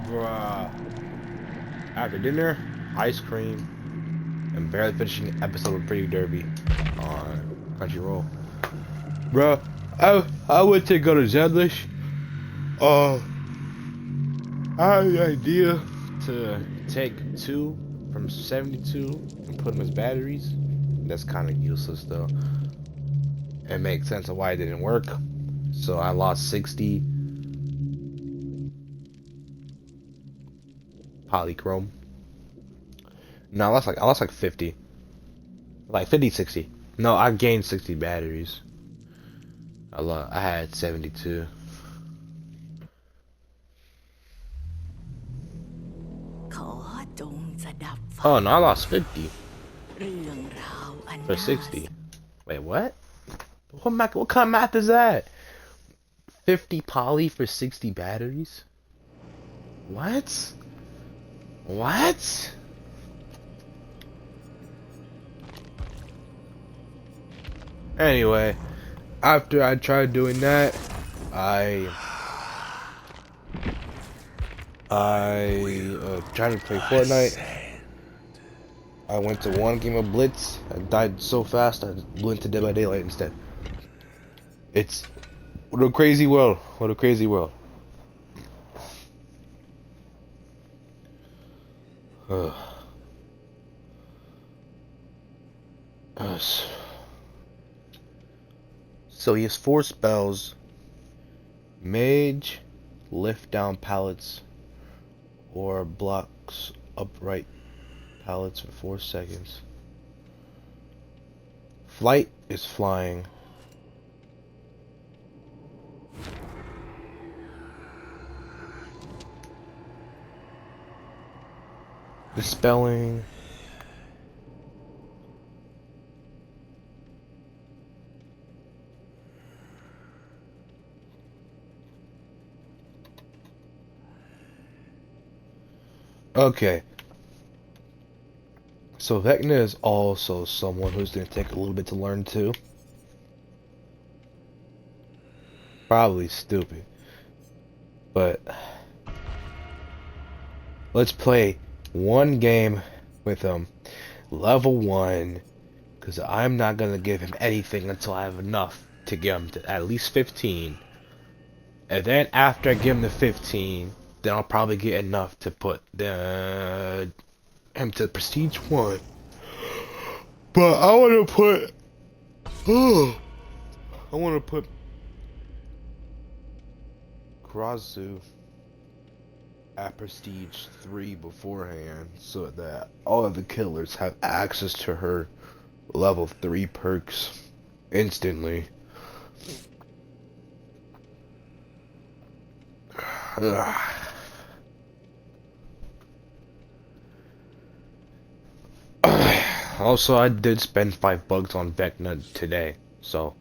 Bruh. After dinner, ice cream, and barely finishing an episode of Pretty Derby on Crunchyroll. Bruh, I went to go to Zedlish. I had the idea to take 2 from 72 and put them as batteries. That's kind of useless though. It makes sense of why it didn't work. So I lost 60 polychrome. No, I lost like 50. Like 50, 60. No, I gained 60 batteries. I had 72. Oh no, I lost 50 for 60. Wait, what? What kind of math is that? 50 poly for 60 batteries? What? What? Anyway, after I tried doing that, I tried to play Fortnite. I went to one game of Blitz. I died so fast I went to Dead by Daylight instead. It's what a crazy world. What a crazy world. Ugh. So he has 4 spells. Mage, lift down pallets, or blocks upright pallets for 4 seconds. Flight is flying. Dispelling. Okay. So Vecna is also someone who's going to take a little bit to learn too. Probably stupid. But let's play one game with him. Level 1. Because I'm not going to give him anything until I have enough to get him to at least 15. And then after I give him the 15, then I'll probably get enough to put him to Prestige 1. But I want to put... I want to put Krasue at Prestige 3 beforehand, so that all of the killers have access to her level 3 perks instantly. Also, I did spend $5 on Vecna today, so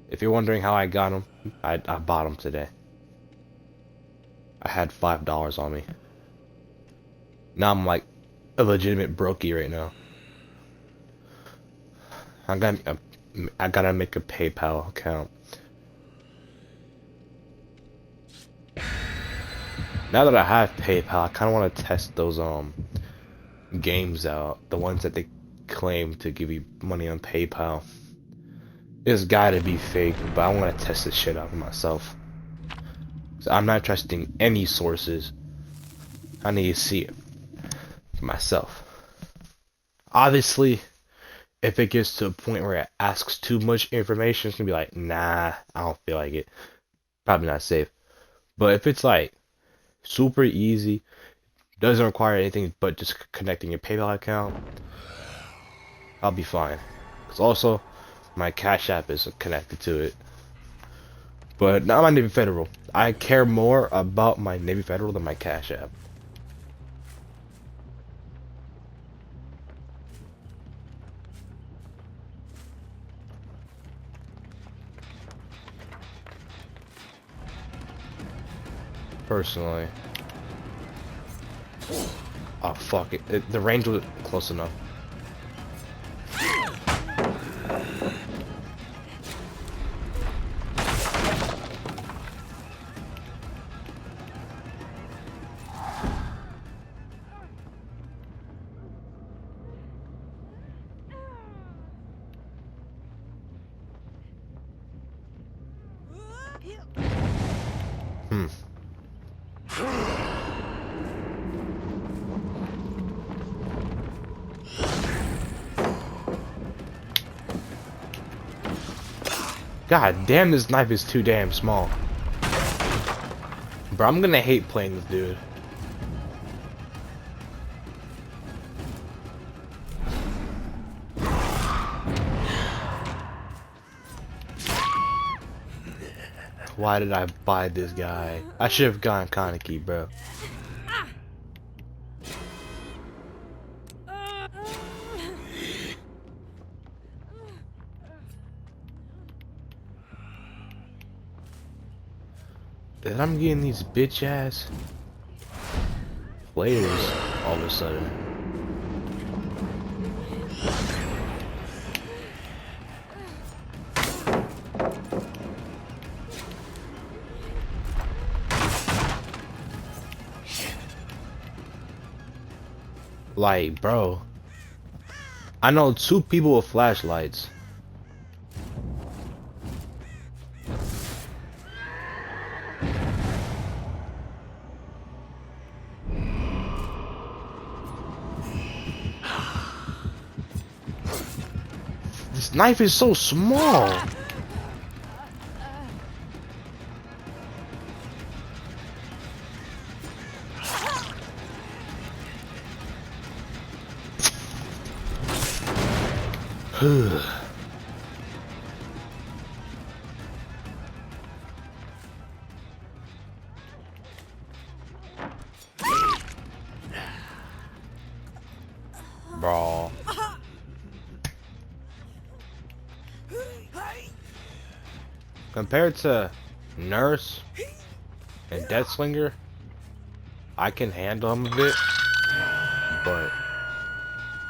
if you're wondering how I got him, I bought him today. I had $5 on me. Now I'm like a legitimate brokey right now. I gotta make a PayPal account. Now that I have PayPal, I kind of want to test those games out, the ones that they claim to give you money on PayPal. It's gotta be fake, but I want to test this shit out for myself. So I'm not trusting any sources. I need to see it for myself. Obviously, if it gets to a point where it asks too much information, it's gonna be like, nah, I don't feel like it. Probably not safe. But if it's like super easy, doesn't require anything but just connecting your PayPal account, I'll be fine. Because also, my Cash App is connected to it. But not my Navy Federal. I care more about my Navy Federal than my Cash App. Personally. Oh fuck it. The range was close enough. Hmm. God damn, this knife is too damn small. Bro, I'm gonna hate playing this dude. Why did I buy this guy? I should have gone Kaneki, bro. Then I'm getting these bitch ass players all of a sudden. Like, bro, I know 2 people with flashlights. This knife is so small. Bro. Compared to Nurse and Deathslinger, I can handle him a bit, but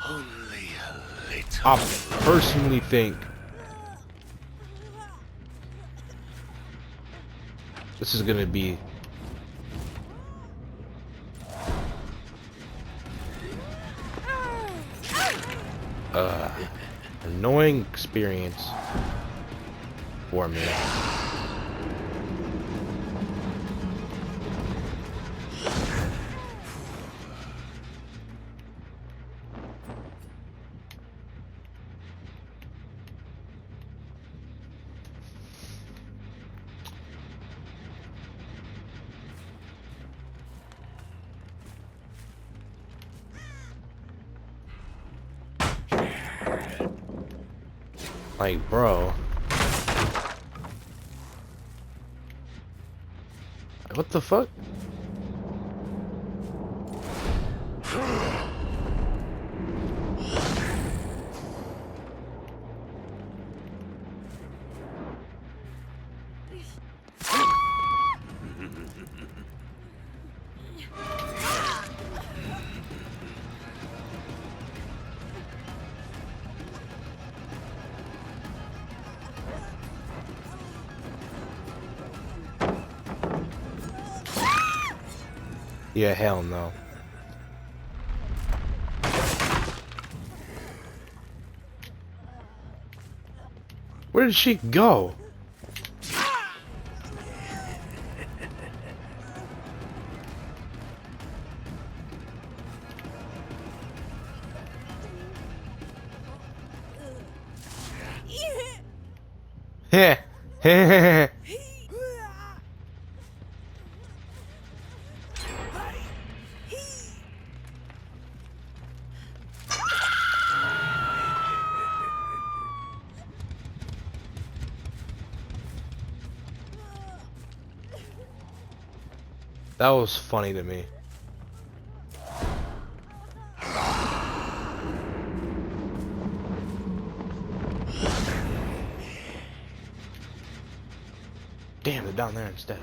Only a little. I personally think this is gonna be annoying experience for me. Like, bro. What the fuck? Yeah, hell no. Where did she go? Heh, heh, heh. That was funny to me. Damn, they're down there instead.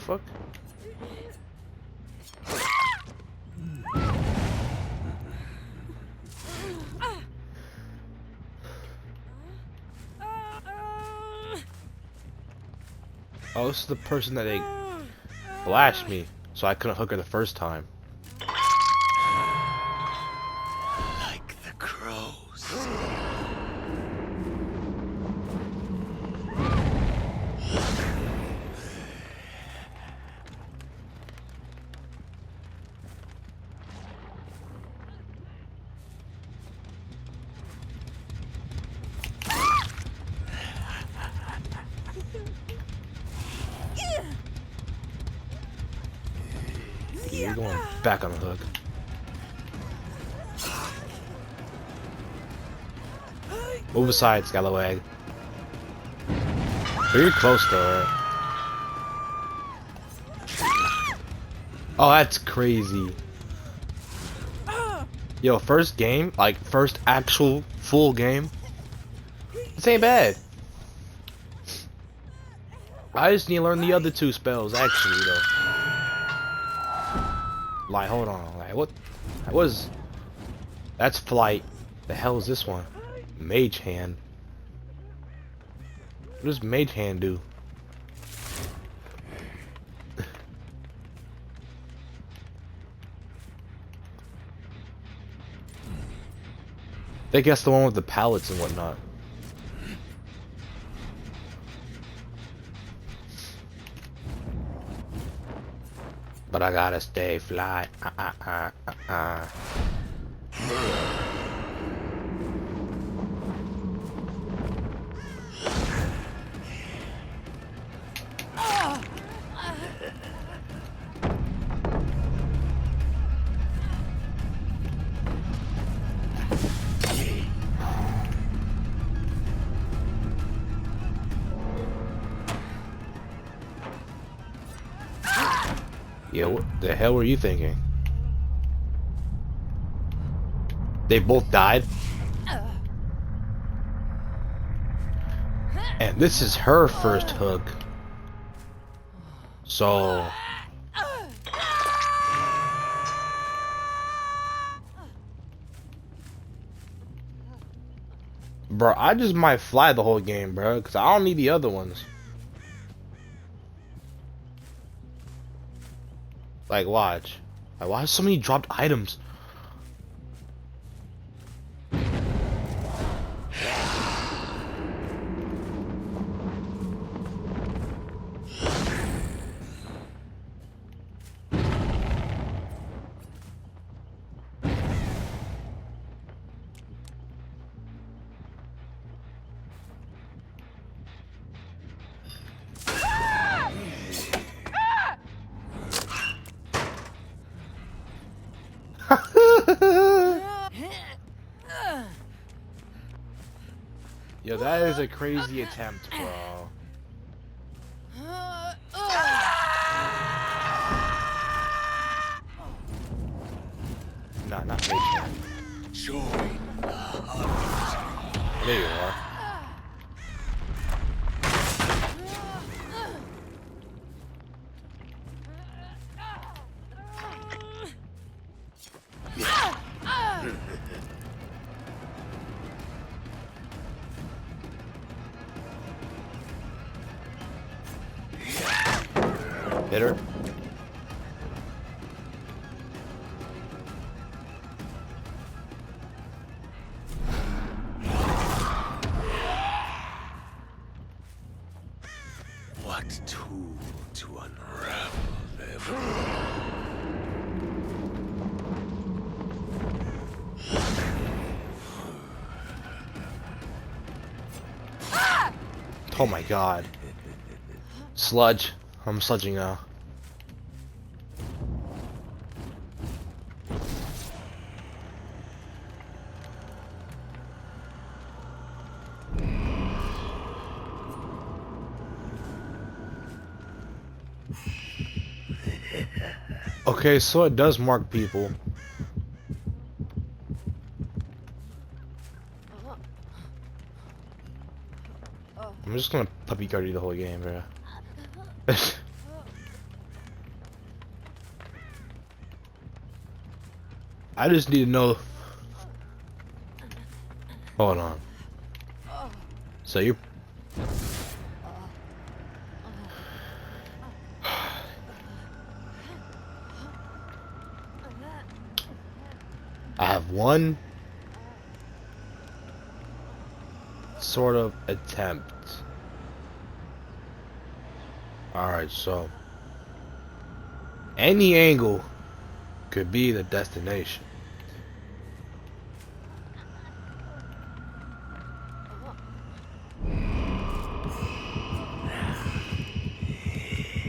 fuck? Oh, this is the person that they flashed me, so I couldn't hook her the first time. Like the crows. You're going back on the hook. Move aside, Scallowag. You're close to her. Oh, that's crazy. Yo, first game, like first actual full game. This ain't bad. I just need to learn the other two spells, actually, though. Like, hold on. Like, what is... That's flight. The hell is this one? Mage hand. What does mage hand do? I think that's the one with the pallets and whatnot. But I gotta stay fly. Yeah, what the hell were you thinking? They both died? And this is her first hook. So... Bro, I just might fly the whole game, bro, because I don't need the other ones. Like, watch. Like, why so many dropped items? Yo, that is a crazy attempt, bro. Not mage hand. Join the hunt. There you are. Hit her. What tool to unravel them? Oh my god. Sludge. I'm sludging now. Okay, so it does mark people. I'm just gonna puppy guard you the whole game, bro. I just need to know. Hold on. So you're. I have one sort of attempt. Alright, so any angle could be the destination.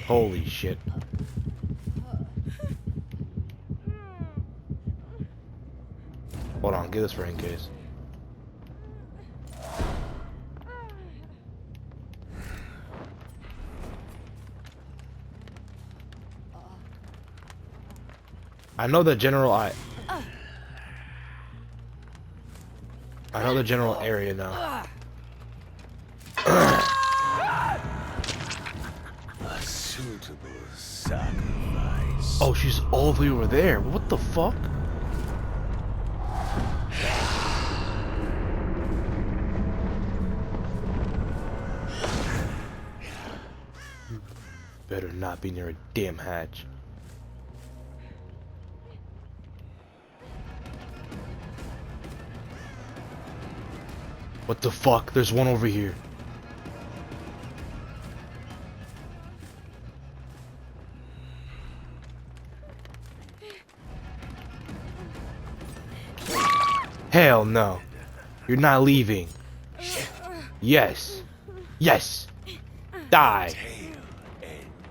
Holy shit. Hold on, get this for in case. I know the general I know the general area now. A suitable sacrifice. Oh, she's all the way over there. What the fuck? You better not be near a damn hatch. What the fuck? There's one over here. Hell no. You're not leaving. Yes. Yes. Die.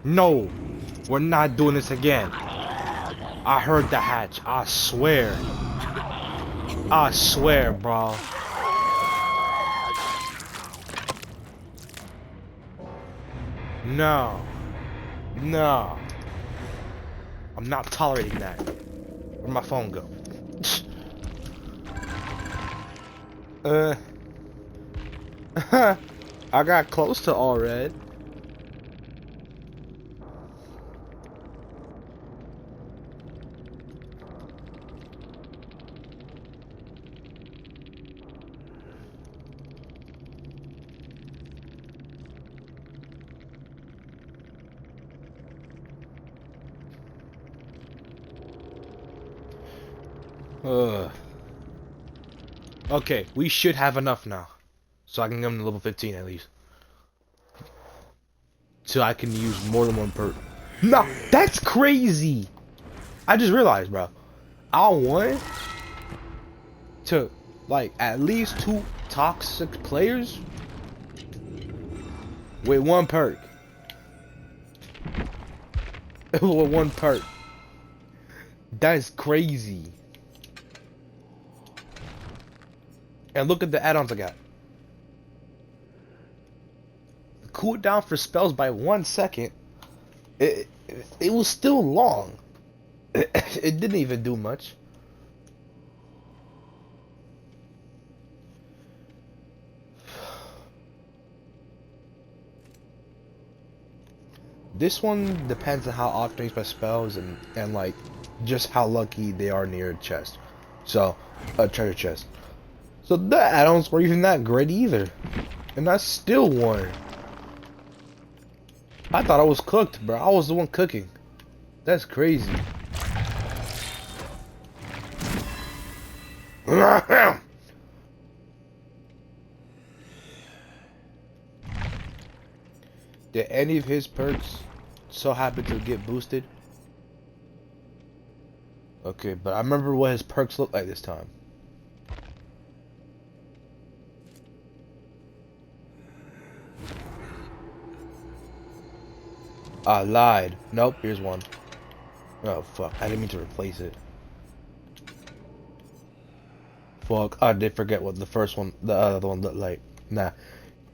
No. We're not doing this again. I heard the hatch. I swear. I swear, bro. No. No. I'm not tolerating that. Where'd my phone go? I got close to all red. Okay, we should have enough now. So I can come to level 15 at least. So I can use more than one perk. No, that's crazy! I just realized, bro. I want to, like, at least 2 toxic players with 1 perk. With 1 perk. That is crazy. And look at the add-ons I got. Cooldown for spells by 1 second. It was still long. It didn't even do much. This one depends on how often I use my spells and like just how lucky they are near a chest. So, a treasure chest. So the add-ons were even that great either. And I still won. I thought I was cooked, bro. I was the one cooking. That's crazy. Did any of his perks so happen to get boosted? Okay, but I remember what his perks looked like this time. I lied. Nope, here's one. Oh, fuck. I didn't mean to replace it. Fuck, I did forget what the first one, the other one looked like. Nah,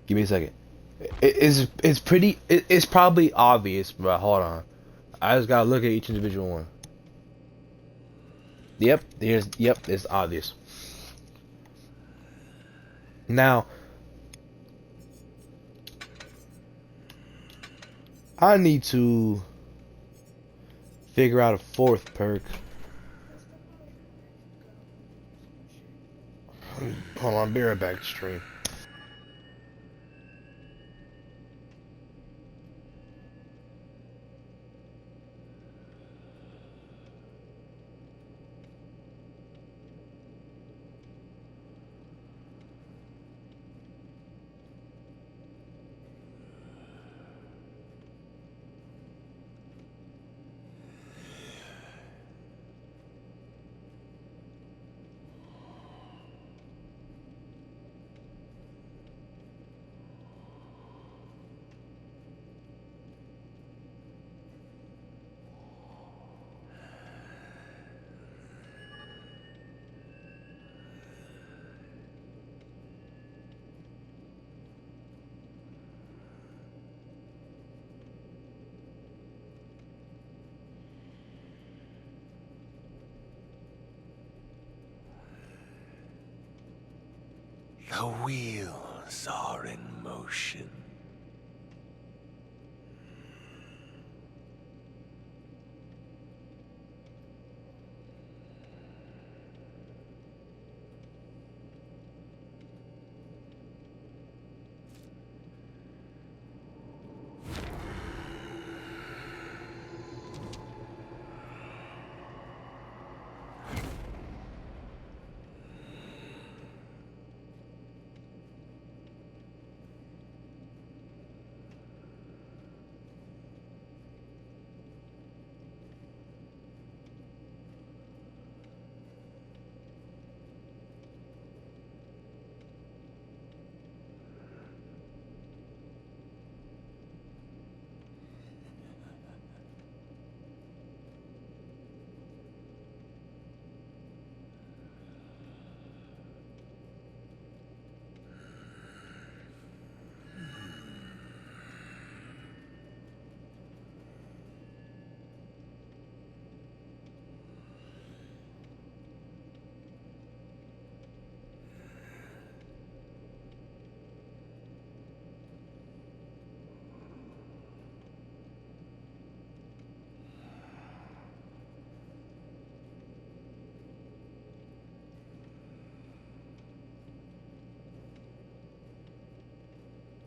give me a second. It's pretty, it's probably obvious, but hold on. I just gotta look at each individual one. Yep, it's obvious. Now, I need to figure out a 4th perk. Hold on, be right back, stream. The wheels are in motion.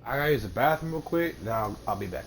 I gotta use the bathroom real quick. Now I'll be back.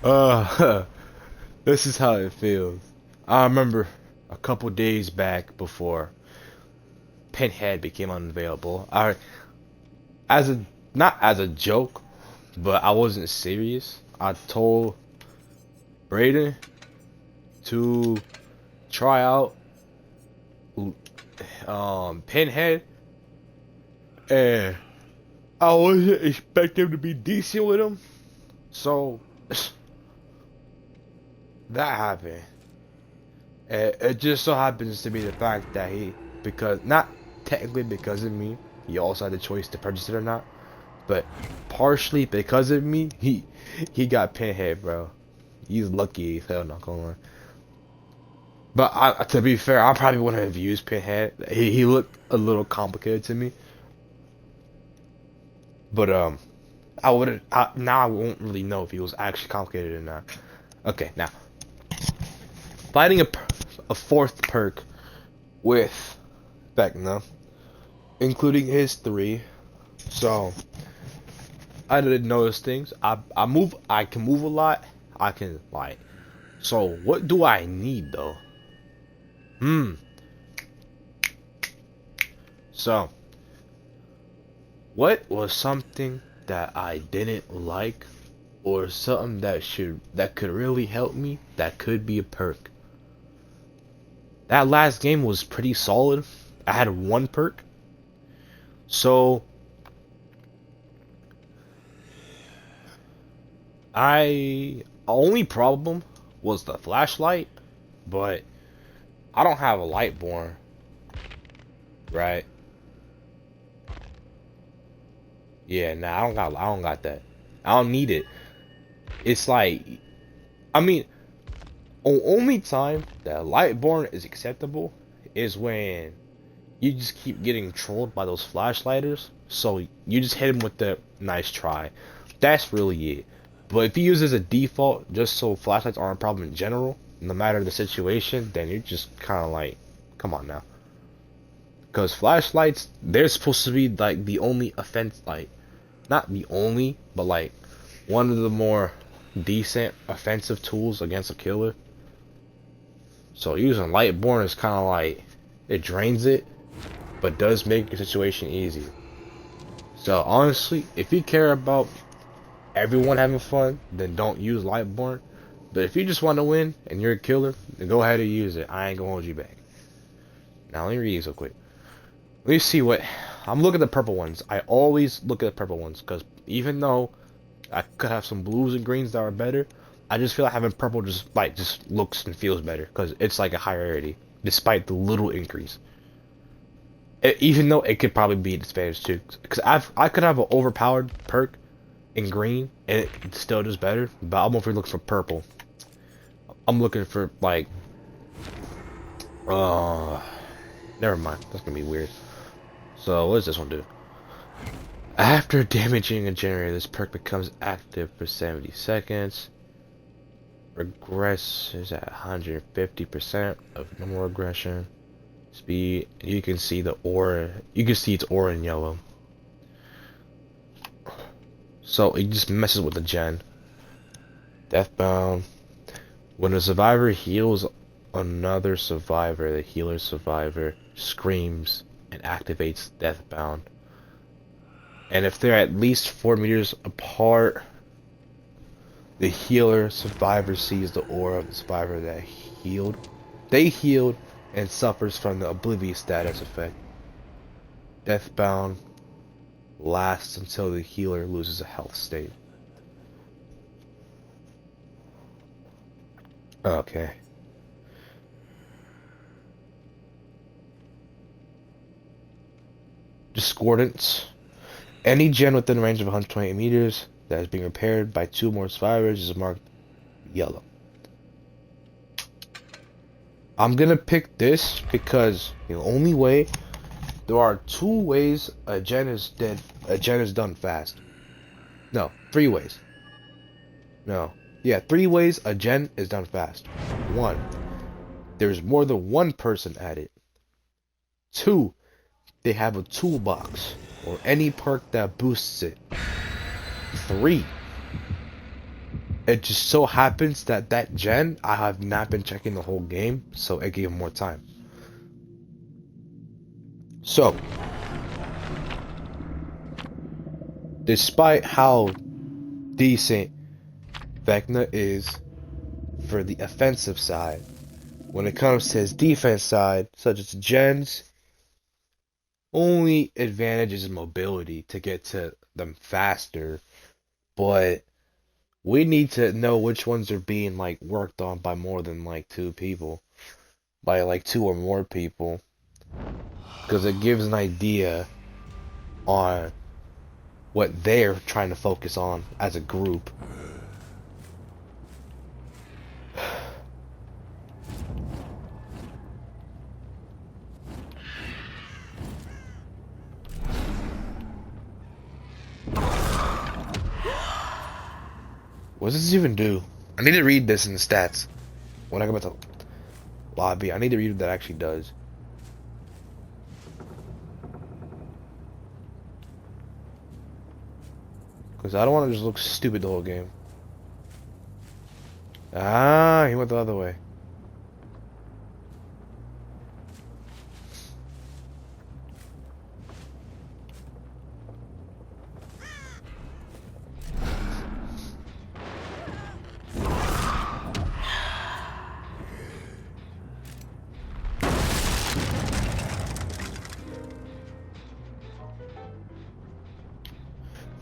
uh, this is how it feels. I remember a couple days back before Pinhead became unavailable. As a not as a joke, but I wasn't serious. I told Brayden to try out Pinhead, and I wasn't expecting him to be decent with him. So that happened. And it just so happens to be the fact that because not technically because of me, he also had the choice to purchase it or not, but partially because of me, he got Pinhead, bro. He's lucky as hell, not gonna lie. But to be fair, I probably wouldn't have used Pinhead. He looked a little complicated to me. But I wouldn't. Now I won't really know if he was actually complicated or not. Okay, now finding a fourth perk with Vecna, including his 3. So I didn't notice things. I can move a lot. I can like. So what do I need though? So what was something that I didn't like or something that could really help me, that could be a perk. That last game was pretty solid. I had one perk. So only problem was the flashlight, but I don't have a Lightborn, right? Yeah, nah, I don't got that. I don't need it. It's like, I mean, only time that Lightborn is acceptable is when you just keep getting trolled by those flashlighters. So you just hit him with the nice try. That's really it. But if you use it as a default, just so flashlights aren't a problem in general, no matter the situation, then you're just kind of like, come on now. Because flashlights, they're supposed to be like the only offense, like, not the only, but like one of the more decent offensive tools against a killer. So using Lightborn is kind of like, it drains it, but does make the situation easier. So honestly, if you care about everyone having fun, then don't use Lightborn. But if you just want to win and you're a killer, then go ahead and use it. I ain't gonna hold you back. Now let me read these real quick. Let me see what I'm looking at the purple ones. I always look at the purple ones because even though I could have some blues and greens that are better, I just feel like having purple just looks and feels better because it's like a higher rarity despite the little increase. Even though it could probably be disadvantaged too, because I could have an overpowered perk in green and it still does better, but I'm over looking for purple. I'm looking for like, never mind. That's gonna be weird. So what does this one do? After damaging a generator, this perk becomes active for 70 seconds. Regresses at 150% of normal regression speed. You can see the aura. You can see its aura in yellow. So it just messes with the gen. Deathbound. When a survivor heals another survivor, the healer survivor screams and activates Deathbound. And if they're at least 4 meters apart, the healer survivor sees the aura of the survivor that healed. They healed and suffers from the oblivious status effect. Deathbound lasts until the healer loses a health state. Okay. Discordance. Any gen within a range of 120 meters that is being repaired by 2 more survivors is marked yellow. I'm gonna pick this because the only way, there are 2 ways a gen is dead. A gen is done fast. No, 3 ways. No. Yeah, 3 ways a gen is done fast. 1. There's more than 1 person at it. 2. They have a toolbox or any perk that boosts it. 3. It just so happens that that gen, I have not been checking the whole game, so it gave more time. So, despite how decent Vecna is for the offensive side, when it comes to his defense side, such as gens, only advantage is mobility to get to them faster, but we need to know which ones are being like worked on by more than like 2 people, by like 2 or more people, because it gives an idea on what they're trying to focus on as a group. What does this even do? I need to read this in the stats. When I go back to lobby, I need to read what that actually does. Because I don't want to just look stupid the whole game. Ah, he went the other way.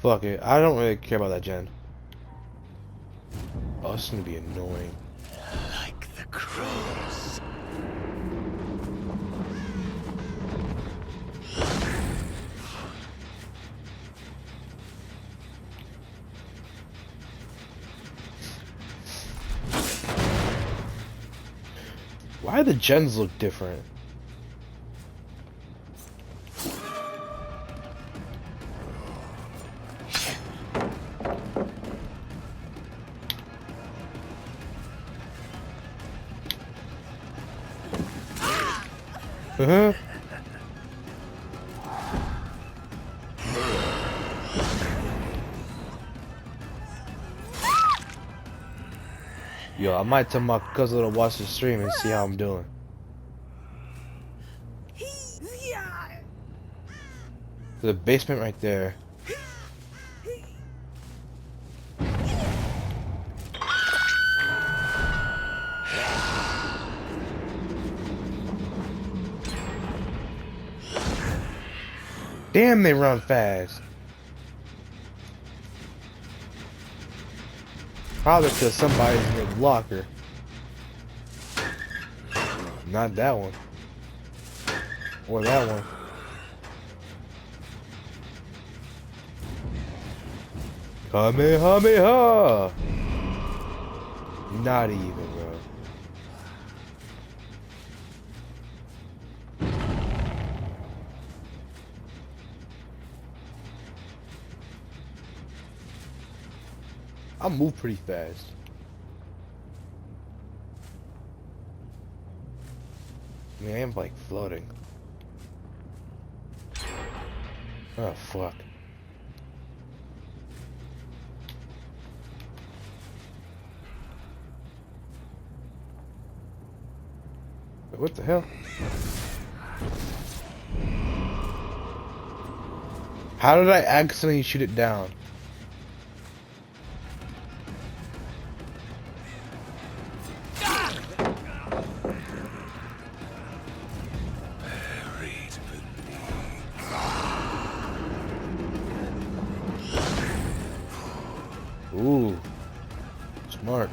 Fuck it. I don't really care about that gen. Oh, it's gonna be annoying. Like the crows. Why do the gens look different? Uh-huh. Yo, I might tell my cousin to watch the stream and see how I'm doing. The basement right there. Damn, they run fast. Probably because somebody's in the locker. Not that one. Or that one. Kamehameha! Not even, bro. I move pretty fast. I mean, I am like floating. Oh, fuck. What the hell? How did I accidentally shoot it down? Ooh. Smart.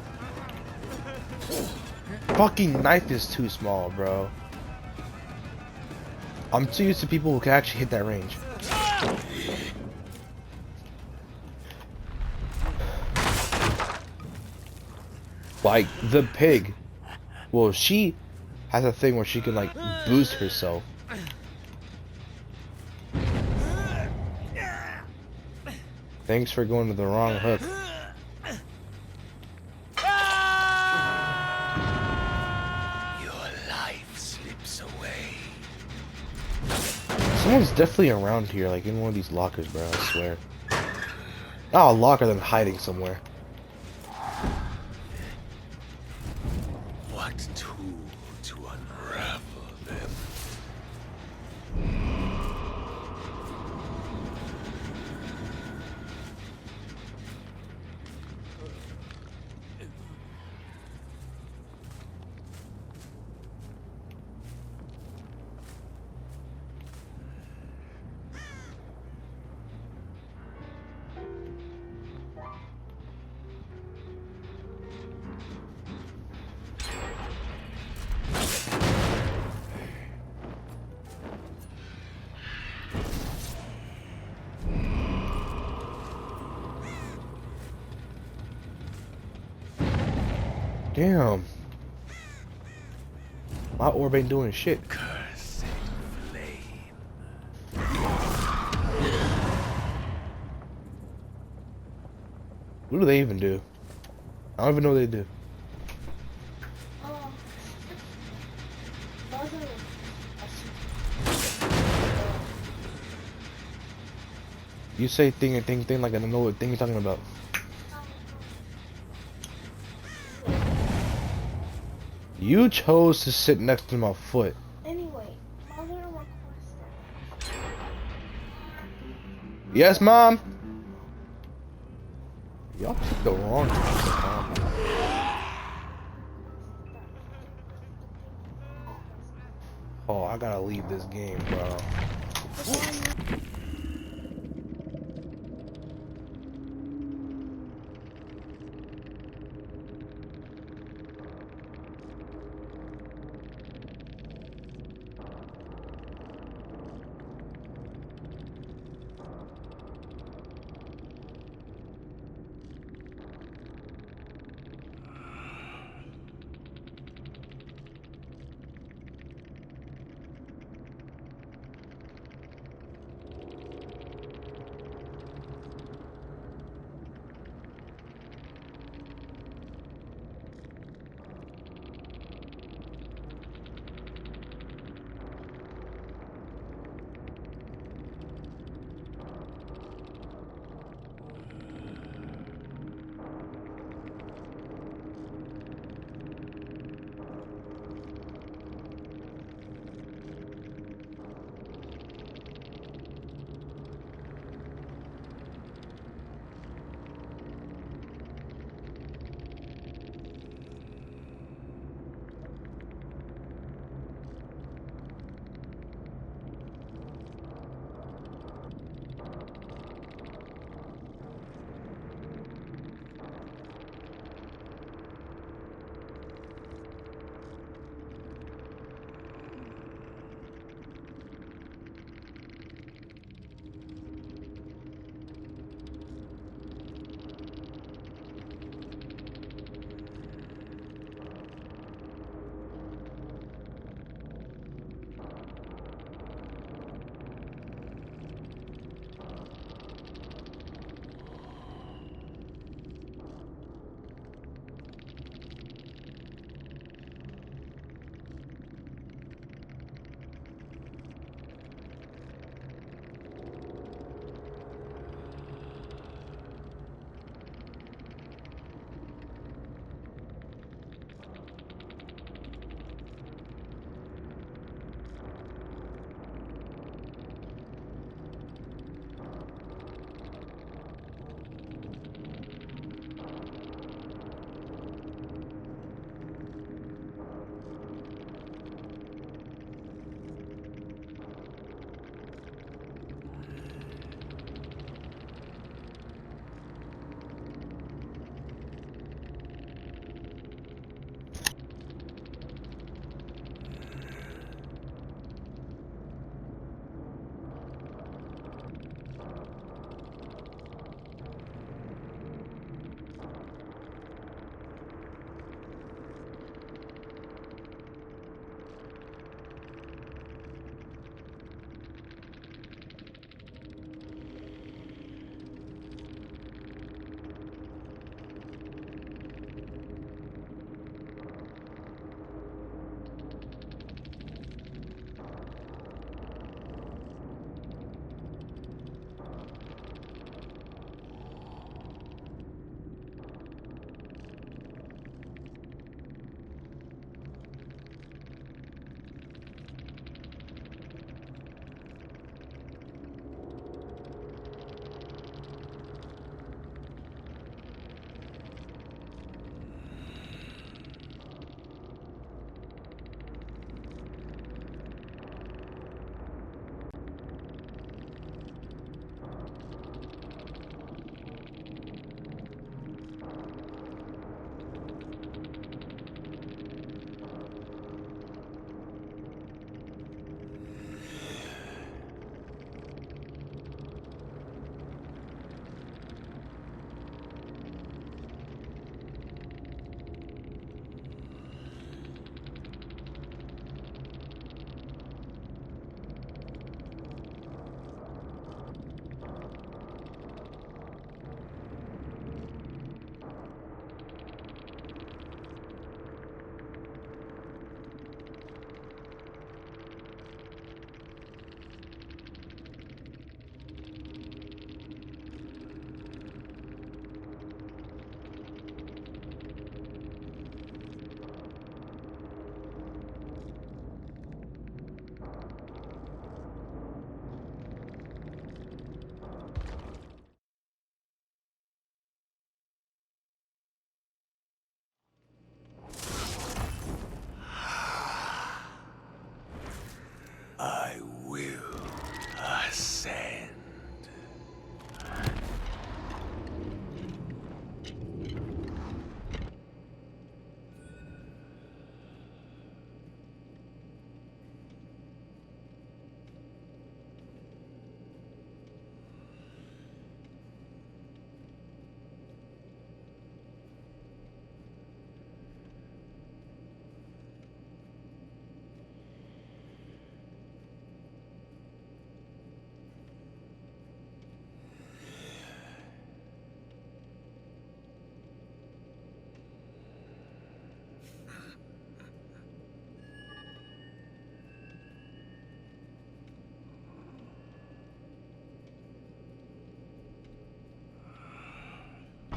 Fucking knife is too small, bro. I'm too used to people who can actually hit that range. Like the pig. Well, she has a thing where she can like boost herself. Thanks for going to the wrong hook. Someone's definitely around here, like in one of these lockers, bro, I swear. Oh, a locker than hiding somewhere. What tool to unravel them? Damn. My orb ain't doing shit. Cursed flame. What do they even do? I don't even know what they do. You say thing and thing like I don't know what thing you're talking about. You chose to sit next to my foot. Anyway, mother requested. Yes, Mom? Y'all picked the wrong time to calm down. Oh, I gotta leave this game, bro.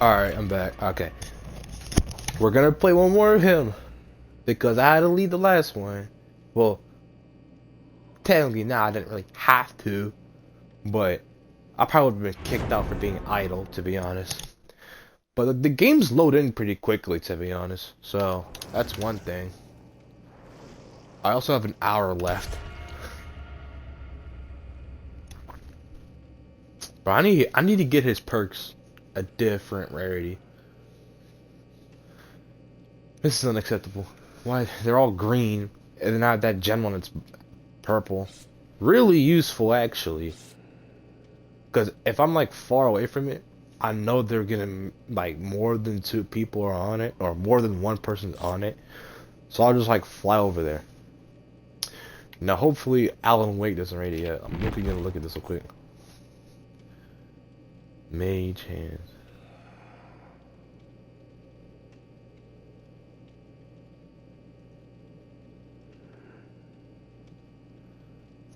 Alright, I'm back. Okay. We're gonna play one more of him. Because I had to leave the last one. Well, technically now I didn't really have to. But I probably would have been kicked out for being idle, to be honest. But the games load in pretty quickly, to be honest. So, that's one thing. I also have an hour left. But I need to get his perks a different rarity. This is unacceptable. Why? They're all green, and not that gen one that's purple. Really useful, actually. Because if I'm like far away from it, I know they're gonna like more than 2 people are on it, or more than 1 person's on it. So I'll just like fly over there. Now hopefully Alan Wake doesn't rate it yet. I'm gonna look at this real quick. Mage hands.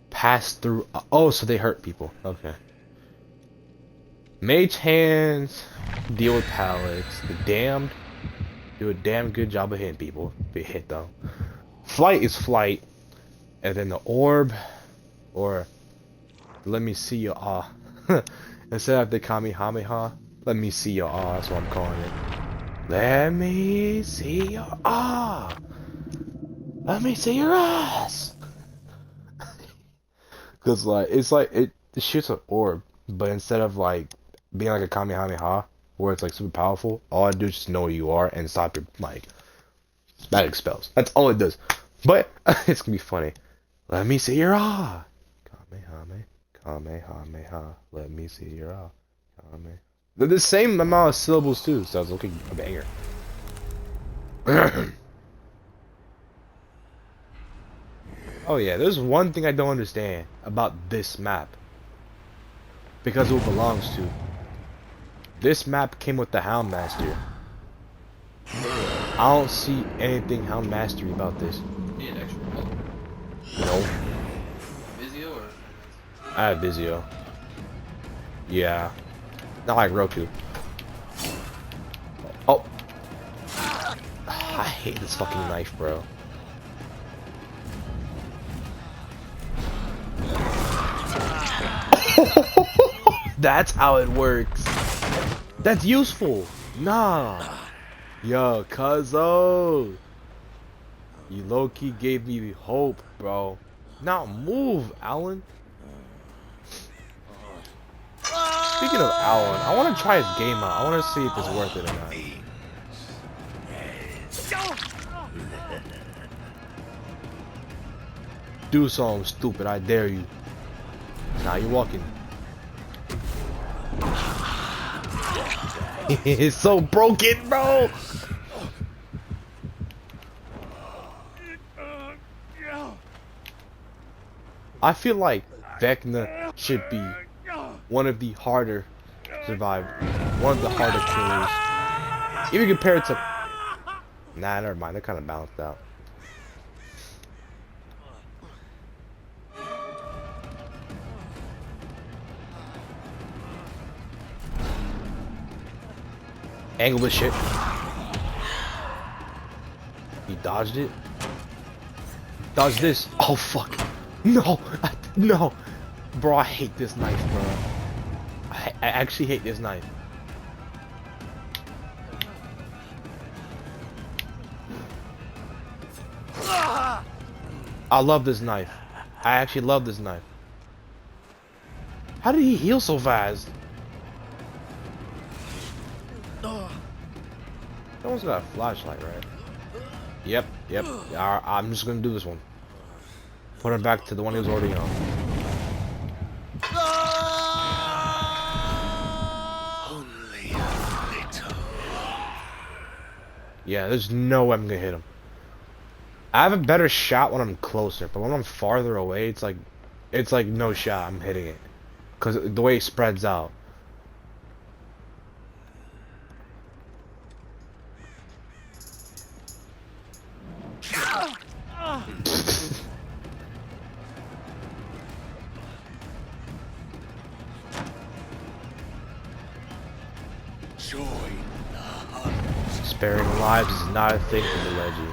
Pass through. Oh, so they hurt people. Okay. Mage hands deal with pallets. The damned do a damn good job of hitting people. They hit though. Flight is flight, and then the orb, or let me see your awe. Instead of the Kamehameha, let me see your awe. That's what I'm calling it. Let me see your awe. Let me see your ass. Cause like it shoots an orb, but instead of like being like a Kamehameha where it's like super powerful, all I do is just know where you are and stop your like magic spells. That's all it does. But it's gonna be funny. Let me see your ah. Kamehameha, Kamehameha. Let me see your ah. Kamehameha. They're the same amount of syllables too, so I was looking a banger. Oh yeah, there's one thing I don't understand about this map. Because who it belongs to. This map came with the Hound Master. I don't see anything Hound Mastery about this. You need extra help. No. Vizio or? I have Vizio. Yeah. Not like Roku. Oh. I hate this fucking knife, bro. That's how it works. That's useful. Nah. Yo, cuzzo. You low-key gave me hope, bro. Now move, Alan. Speaking of Alan, I want to try his game out. I want to see if it's worth it or not. Do something stupid, I dare you. Nah, you're walking. It's so broken, bro. I feel like Vecna should be one of the harder survivors, one of the harder killers. Even compared to, nah, never mind. They're kind of balanced out. Angle this shit. He dodged it. Dodge this. Oh fuck. No. No. Bro, I hate this knife, bro. I actually hate this knife. I love this knife. I actually love this knife. How did he heal so fast? Someone's got a flashlight, right? Yep. I'm just gonna do this one. Put him back to the one he was already on. Only a little. Yeah, there's no way I'm gonna hit him. I have a better shot when I'm closer, but when I'm farther away, it's like no shot. I'm hitting it, cause the way it spreads out. Join the hunt. Sparing lives is not a thing for the Leggy.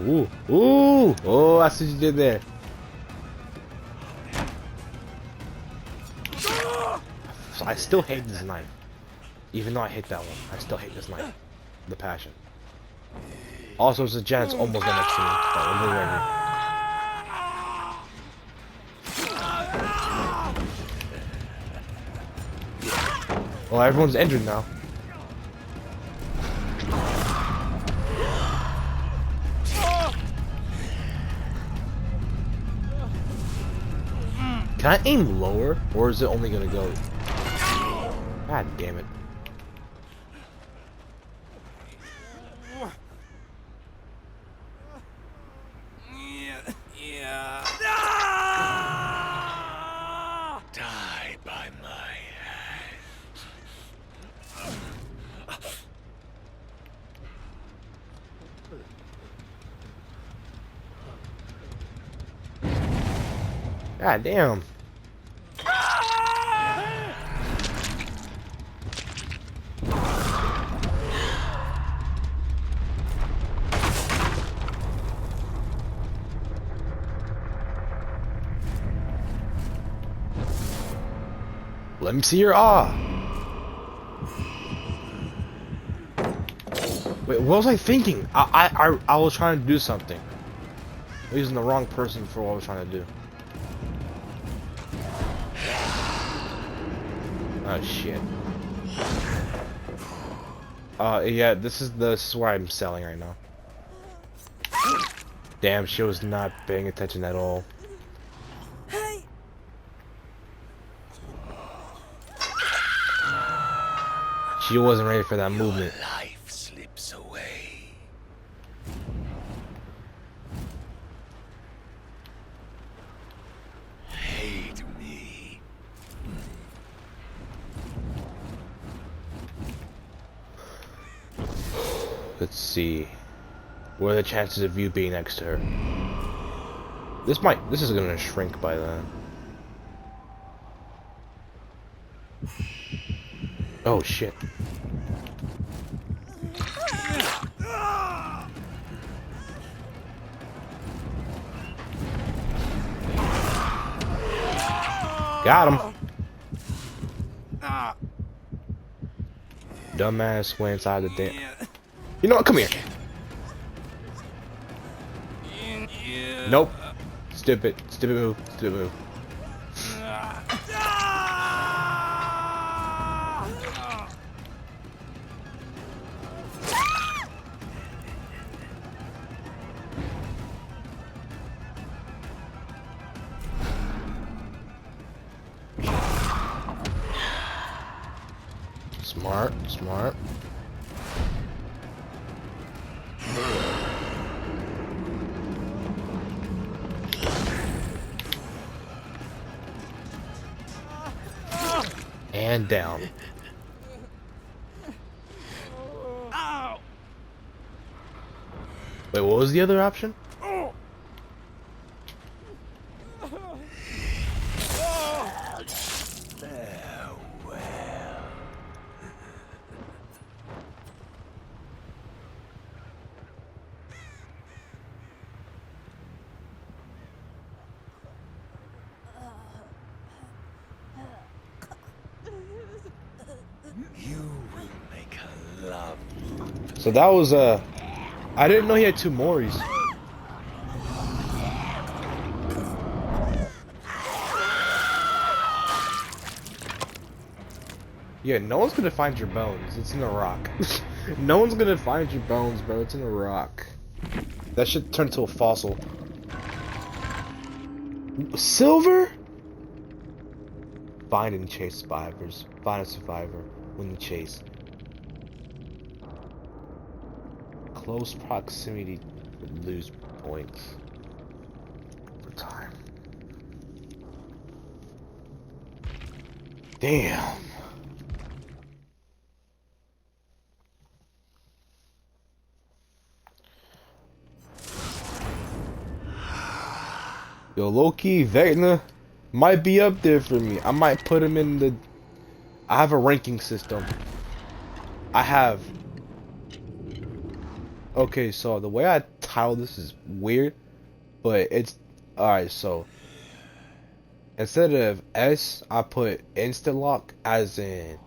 Ooh, ooh, oh, I see what you did there. So I still hate this knife. Even though I hate that one, I still hate this knife. The passion. Also, it's a gen that's almost done next to me. But we'll move right here. Well, everyone's injured now. Can I aim lower, or is it only gonna go? God damn it. Die by my hand. God damn. Let me see your awe. Wait, what was I thinking? I was trying to do something. I'm using the wrong person for what I was trying to do. Oh shit. Yeah, this is where I'm selling right now. Damn, she was not paying attention at all. She wasn't ready for that movement. Life slips away. Hate me. Let's see. What are the chances of you being next to her? This is gonna shrink by then. Oh shit. Got him. Dumbass went inside the damn. You know what? Come here. Nope. Stupid move. Stupid move. Smart, smart. And down. Wait, what was the other option? You will make her love. So that was I didn't know he had two Moris. Yeah, no one's gonna find your bones. It's in a rock. No one's gonna find your bones, bro. It's in a rock. That should turn into a fossil. Silver? Find and chase survivors. Find a survivor. Win the chase. Close proximity would lose points for time. Damn. Yo, low-key, Vecna might be up there for me. I might put him in the... I have a ranking system. I have... Okay, so the way I title this is weird, but it's... Alright, so... Instead of S, I put instant lock, as in...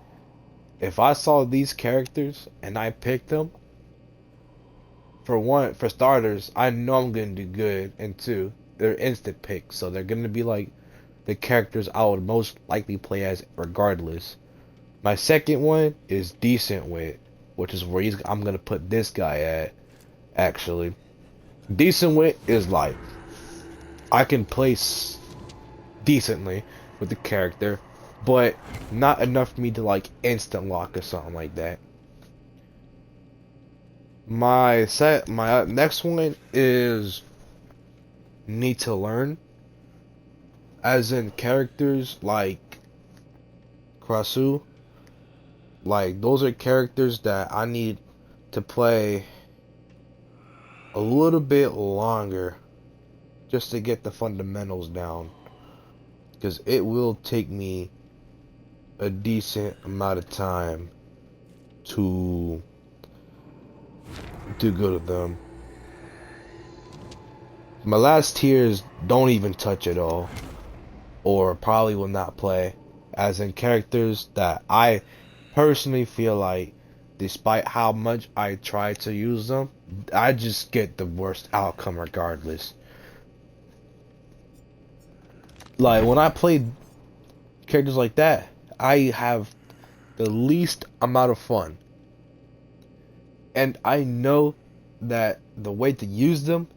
If I saw these characters and I picked them, for starters, I know I'm gonna do good, and two, they're instant picks, so they're gonna be like the characters I would most likely play as regardless. My second one is decent with, which is where I'm gonna put this guy at. Actually, decent with is like I can place decently with the character, but not enough for me to like instant lock or something like that. My next one is need to learn, as in characters like Krasue. Like those are characters that I need to play a little bit longer just to get the fundamentals down, because it will take me a decent amount of time to do good at them. My last tiers don't even touch at all, or probably will not play, as in characters that I personally feel like, despite how much I try to use them, I just get the worst outcome regardless. Like when I play characters like that, I have the least amount of fun. And I know that the way to use them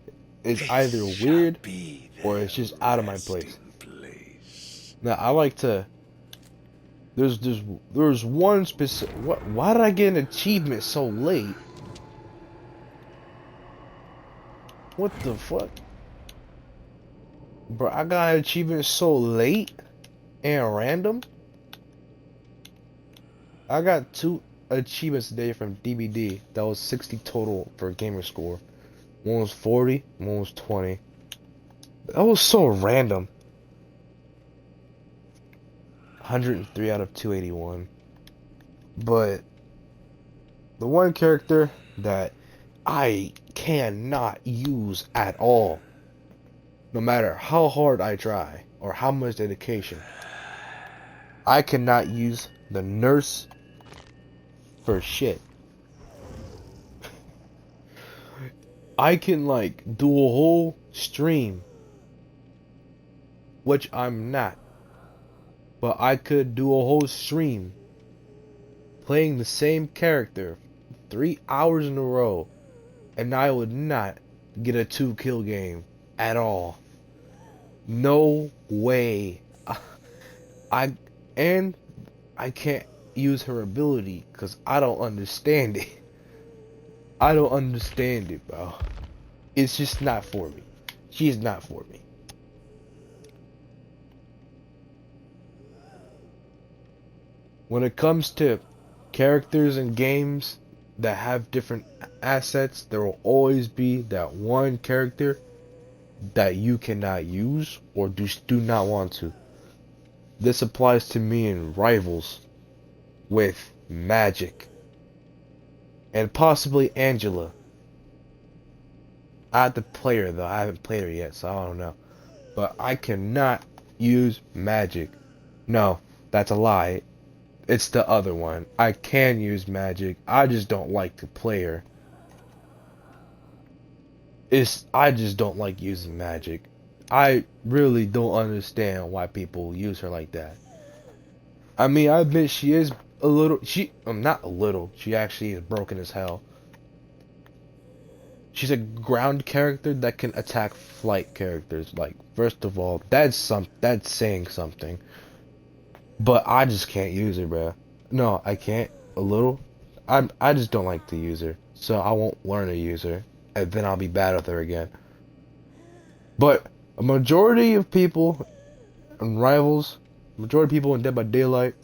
is either weird or it's just out of my place. Now I like to. There's one specific. What? Why did I get an achievement so late? What the fuck, bro? I got an achievement so late and random. I got 2 achievements today from DBD. That was 60 total for gamer score. One was 40, one was 20. That was so random. 103 out of 281. But the one character that I cannot use at all, no matter how hard I try or how much dedication, I cannot use the nurse for shit. I can like do a whole stream, which I'm not, but I could do a whole stream playing the same character 3 hours in a row, and I would not get a 2-kill game at all. No way. I can't use her ability because I don't understand it. I don't understand it, bro. It's just not for me. She's not for me. When it comes to characters and games that have different assets, there will always be that one character that you cannot use or do not want to. This applies to me in Rivals with Magic and possibly Angela. I have to play her though. I haven't played her yet, so I don't know. But I cannot use Magic. No, that's a lie. It's the other one. I can use Magic. I just don't like to play her. I just don't like using Magic. I really don't understand why people use her like that. I mean, I admit she is a little. Not a little. She actually is broken as hell. She's a ground character that can attack flight characters. Like, first of all, that's saying something. But I just can't use her, bruh. No, I can't. A little. I just don't like to use her, so I won't learn to use her, and then I'll be bad with her again. But a majority of people in Rivals, majority of people in Dead by Daylight,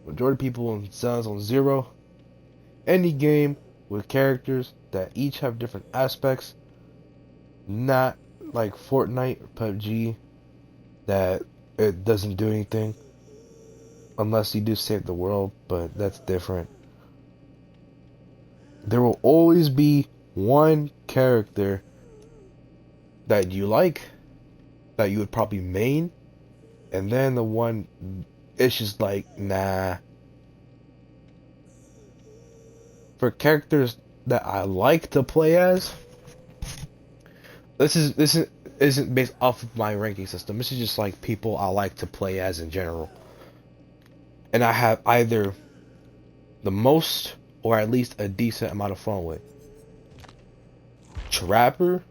majority of people in Zone Zero, any game with characters that each have different aspects, not like Fortnite or PUBG that it doesn't do anything unless you do save the world, but that's different. There will always be one character that you like, that you would probably main, and then the one it's just like, nah. For characters that I like to play as, this isn't based off of my ranking system. This is just like people I like to play as in general. And I have either the most or at least a decent amount of fun with. Trapper,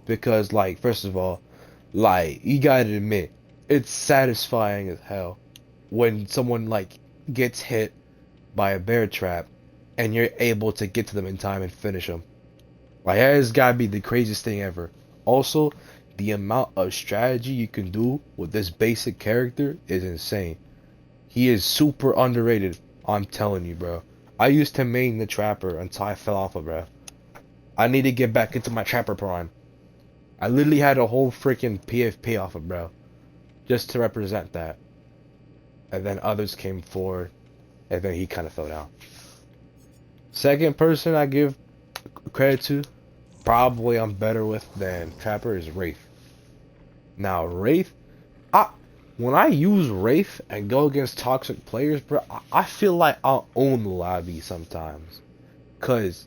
because like first of all, like you gotta admit, it's satisfying as hell when someone like gets hit by a bear trap and you're able to get to them in time and finish them. Like that has gotta be the craziest thing ever. Also, the amount of strategy you can do with this basic character is insane. He is super underrated. I'm telling you, bro. I used to main the Trapper until I fell off of, bro. I need to get back into my Trapper prime. I literally had a whole freaking PFP off of, bro, just to represent that. And then others came forward, and then he kind of fell down. Second person I give credit to, probably I'm better with than Trapper, is Wraith. Now, Wraith, when I use Wraith and go against toxic players, bro, I feel like I'll own the lobby sometimes. Cause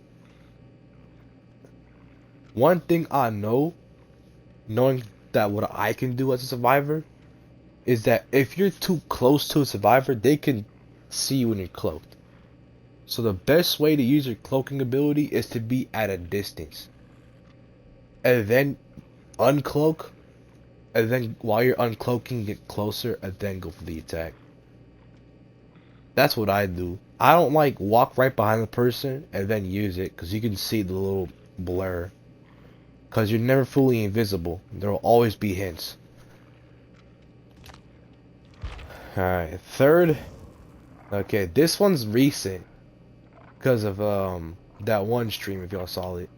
one thing I know, knowing that what I can do as a survivor, is that if you're too close to a survivor, they can see you when you're cloaked. So the best way to use your cloaking ability is to be at a distance. And then uncloak. And then while you're uncloaking, get closer and then go for the attack. That's what I do. I don't like walk right behind the person and then use it, because you can see the little blur. Because you're never fully invisible. There will always be hints. Alright, third. Okay, this one's recent. Because of that one stream, if y'all saw it.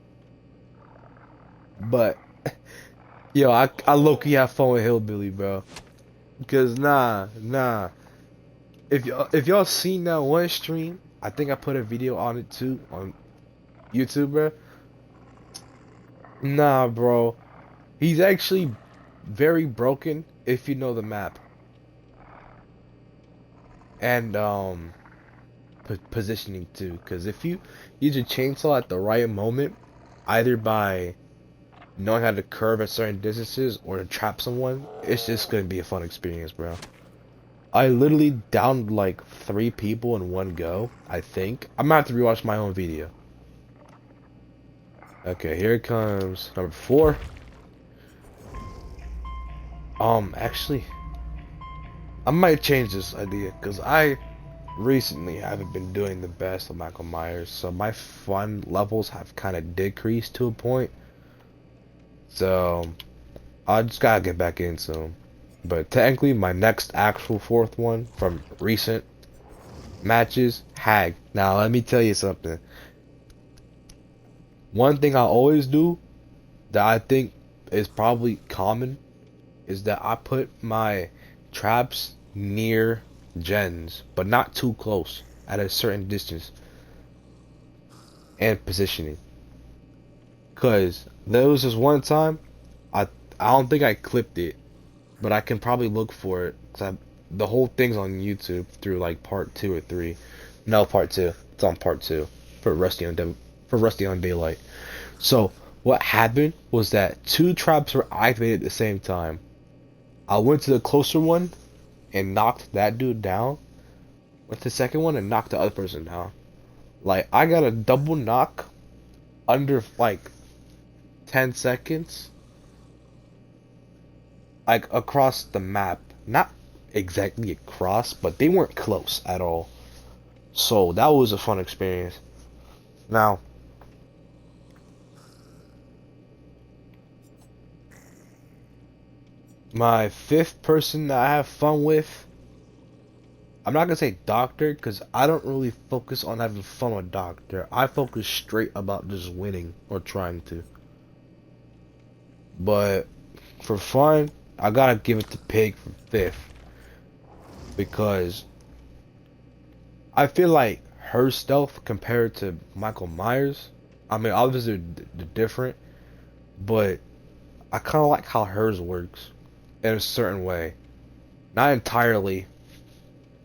But yo, I low-key have fun with Hillbilly, bro. Cause nah. If y'all seen that one stream, I think I put a video on it too on YouTube, bro. Nah, bro. He's actually very broken if you know the map. And positioning too, cause if you use your chainsaw at the right moment, either by knowing how to curve at certain distances or to trap someone, it's just gonna be a fun experience, bro. I literally downed like 3 people in one go, I think. I'm gonna have to rewatch my own video. Okay, here it comes. Number 4. Actually, I might change this idea, because I recently haven't been doing the best with Michael Myers, so my fun levels have kind of decreased to a point. So I just gotta get back into them. But technically, my next actual 4th one from recent matches, Hag. Now let me tell you something. One thing I always do that I think is probably common is that I put my traps near gens, but not too close, at a certain distance and positioning. Cause there was this one time, I don't think I clipped it, but I can probably look for it. Cause the whole thing's on YouTube through like part 2 or 3. No, part 2. It's on part 2 for Rusty on Daylight. So what happened was that 2 traps were activated at the same time. I went to the closer one and knocked that dude down. Went to the second one and knocked the other person down. Like, I got a double knock under like 10 seconds. Like across the map. Not exactly across, but they weren't close at all. So that was a fun experience. Now, my 5th person that I have fun with, I'm not gonna say Doctor, because I don't really focus on having fun with Doctor. I focus straight about just winning or trying to. But for fun, I gotta give it to Pig for fifth because I feel like her stealth compared to Michael Myers. I mean, obviously they're different, but I kind of like how hers works in a certain way. Not entirely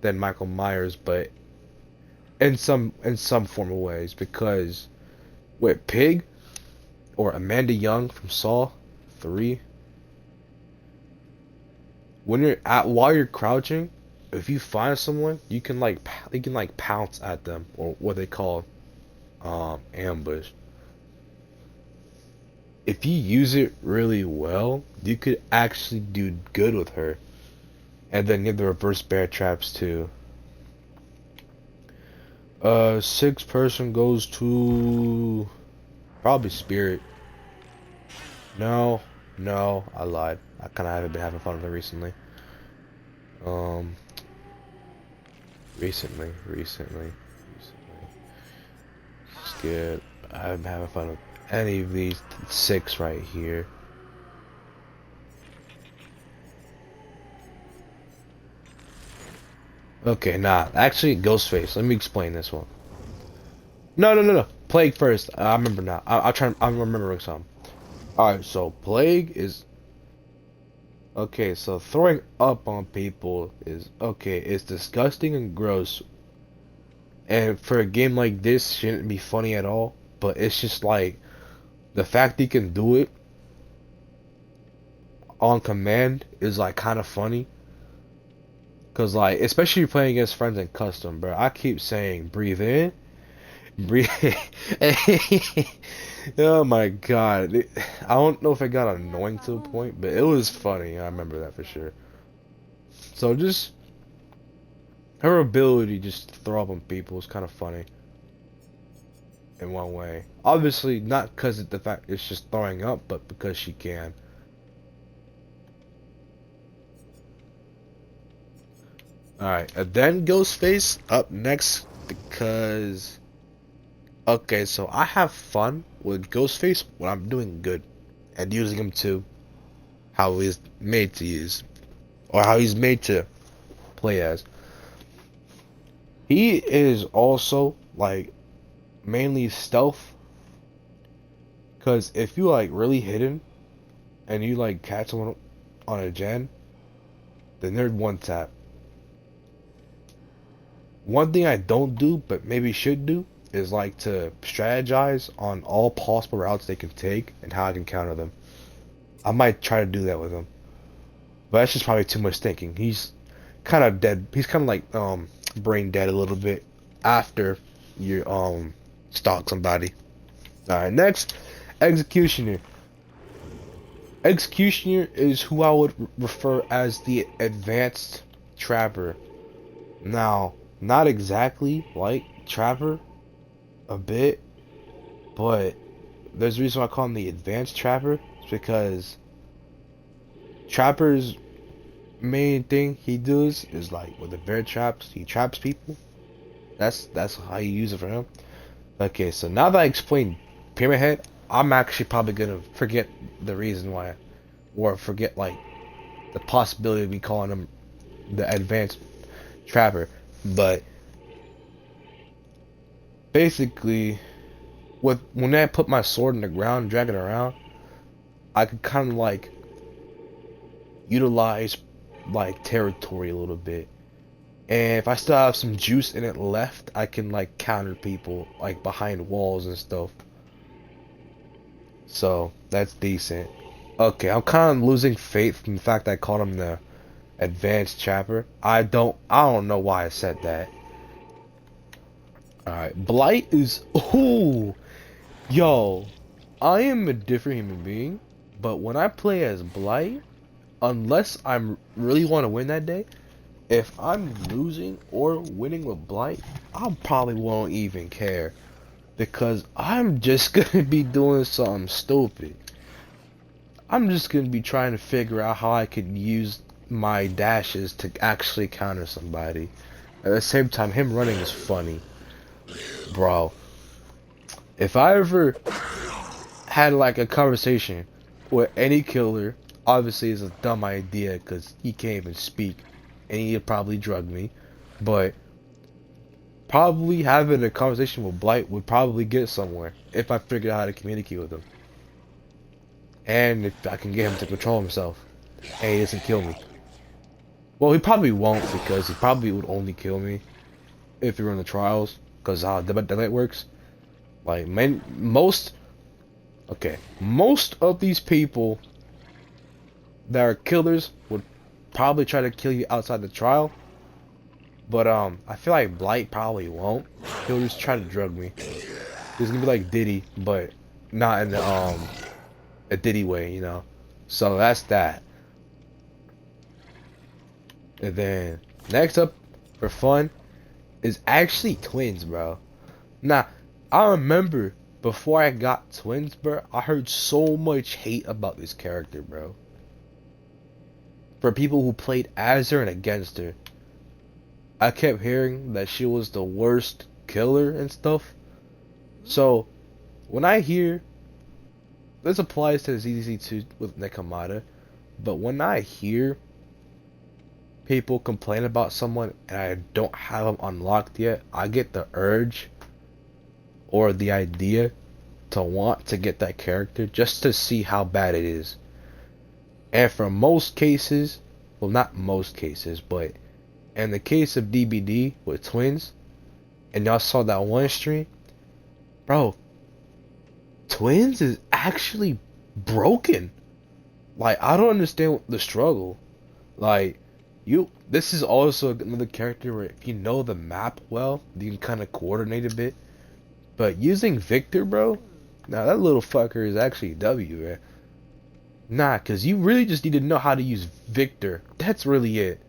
than Michael Myers, but in some form of ways because with Pig or Amanda Young from Saw 3, when you're at while you're crouching, if you find someone, you can like pounce at them or what they call ambush. If you use it really well, you could actually do good with her. And then you have the reverse bear traps too. Sixth person goes to probably Spirit. No, no, I lied. I kind of haven't been having fun with it recently. Um, recently. Skip. I haven't been having fun with any of these six right here. Okay, nah. Actually, Ghostface. Let me explain this one. No. Plague first. I remember now. I'm remembering something. Alright, so Plague is... Okay, so throwing up on people is... Okay, it's disgusting and gross. And for a game like this, shouldn't be funny at all. But it's just like... The fact he can do it on command is like kind of funny. Cause like, especially if you're playing against friends in custom, bro. I keep saying, breathe in, breathe. Oh my god, I don't know if it got annoying to a point, but it was funny. I remember that for sure. So just her ability just to throw up on people is kind of funny. In one way, obviously not because of the fact it's just throwing up, but because she can. Alright, and then Ghostface up next because... Okay, so I have fun with Ghostface when I'm doing good. And using him to how he's made to use. Or how he's made to play as. He is also, like, mainly stealth. Because if you, like, really hidden, and you, like, catch someone on a gen, then they're one tap. One thing I don't do, but maybe should do, is like to strategize on all possible routes they can take and how I can counter them. I might try to do that with him. But that's just probably too much thinking. He's kind of dead. He's kind of like brain dead a little bit after you stalk somebody. Alright, next, Executioner. Executioner is who I would refer as the advanced trapper. Now, not exactly like Trapper, a bit, but there's a reason why I call him the advanced Trapper. It's because Trapper's main thing he does is like with the bear traps, he traps people. That's how you use it for him. Okay, so now that I explained Pyramid Head, I'm actually probably gonna forget the reason why, or forget like the possibility of me calling him the advanced Trapper. But basically, when I put my sword in the ground and drag it around, I could kind of like utilize like territory a little bit. And if I still have some juice in it left, I can like counter people like behind walls and stuff. So that's decent. Okay, I'm kind of losing faith from the fact that I called him the advanced trapper. I don't know why I said that. Alright, Blight is... Ooh! Yo, I am a different human being, but when I play as Blight, unless I'm really want to win that day, if I'm losing or winning with Blight, I probably won't even care. Because I'm just gonna be doing something stupid. I'm just gonna be trying to figure out how I could use my dashes to actually counter somebody. At the same time, him running is funny. Bro, if I ever had like a conversation with any killer, obviously is a dumb idea because he can't even speak, and he'd probably drug me. But probably having a conversation with Blight would probably get somewhere if I figured out how to communicate with him, and if I can get him to control himself, and he doesn't kill me. Well, he probably won't because he probably would only kill me if we were in the trials, because how daylight works. Like most of these people that are killers would probably try to kill you outside the trial, but I feel like Blight probably won't. He'll just try to drug me. He's gonna be like Diddy, but not in the a Diddy way, you know. So that's that. And then next up for fun is actually twins, bro. Now, I remember before I got twins, bro, I heard so much hate about this character, bro. For people who played as her and against her. I kept hearing that she was the worst killer and stuff. So, when I hear, this applies to ZZ2 with Nekomata, but when I hear people complain about someone and I don't have them unlocked yet, I get the urge or the idea to want to get that character just to see how bad it is. And for most cases, well, not most cases, but in the case of DBD with twins, and y'all saw that one stream, bro, twins is actually broken. Like, I don't understand the struggle. Like, this is also another character where if you know the map well, you can kind of coordinate a bit. But using Victor, bro, now that little fucker is actually W, man. Nah, cause you really just need to know how to use Victor. That's really it.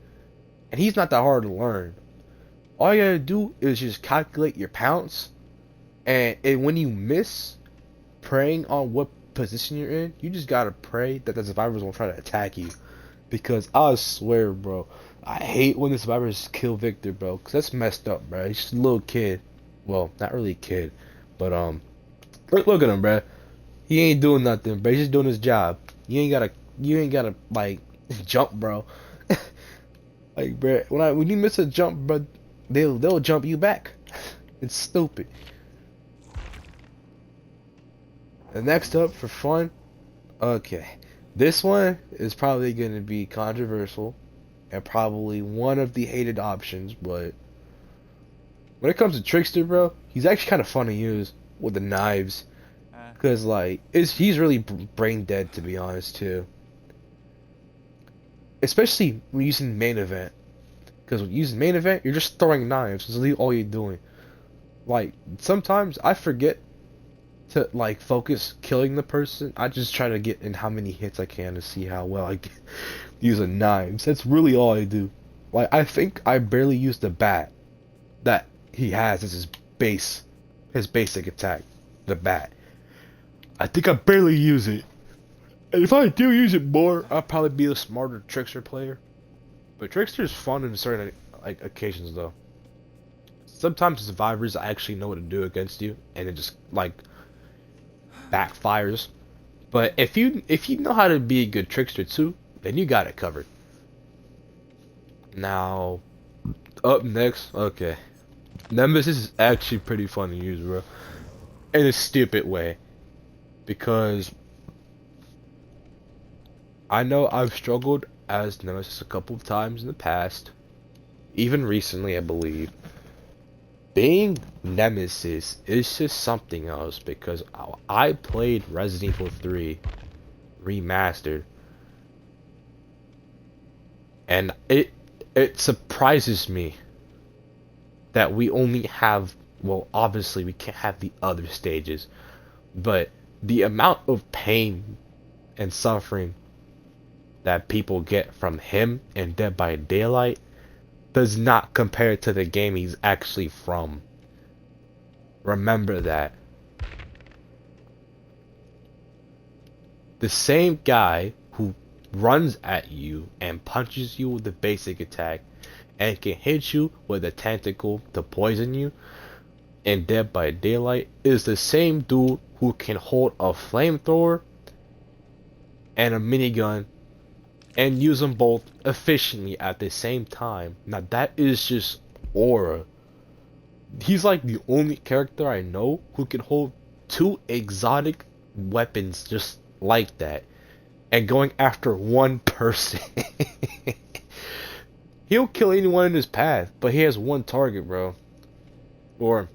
And he's not that hard to learn. All you gotta do is just calculate your pounce, and when you miss, praying on what position you're in, you just gotta pray that the survivors won't try to attack you. Because I swear, bro, I hate when the survivors kill Victor, bro, cause that's messed up, bro. He's just a little kid. Well, not really a kid, but look at him, bro. He ain't doing nothing, bro. He's just doing his job. You ain't gotta like jump, bro. Like, bro, when you miss a jump, bro, they'll jump you back. It's stupid. And next up for fun, okay, this one is probably gonna be controversial and probably one of the hated options, but when it comes to Trickster, bro, he's actually kind of fun to use with the knives. Because, like, he's really brain dead, to be honest, too. Especially when using main event. Because when using main event, you're just throwing knives. That's all you're doing. Like, sometimes I forget to, like, focus killing the person. I just try to get in how many hits I can to see how well I get using knives. That's really all I do. Like, I think I barely use the bat that he has as his basic attack. The bat. I think I barely use it. And if I do use it more, I'll probably be a smarter Trickster player. But Trickster is fun in certain like occasions though. Sometimes survivors actually know what to do against you and it just like backfires. But if you know how to be a good Trickster too, then you got it covered. Now up next, okay. Nemesis is actually pretty fun to use, bro. In a stupid way. Because I know I've struggled as Nemesis a couple of times in the past, even recently, I believe. Being Nemesis is just something else because I played Resident Evil 3 Remastered, and it surprises me that we only have, well, obviously we can't have the other stages, but the amount of pain and suffering that people get from him in Dead by Daylight does not compare to the game he's actually from. Remember that. The same guy who runs at you and punches you with the basic attack and can hit you with a tentacle to poison you in Dead by Daylight is the same dude who can hold a flamethrower and a minigun and use them both efficiently at the same time. Now that is just aura. He's like the only character I know who can hold two exotic weapons just like that and going after one person. He'll kill anyone in his path, but he has one target, bro. Or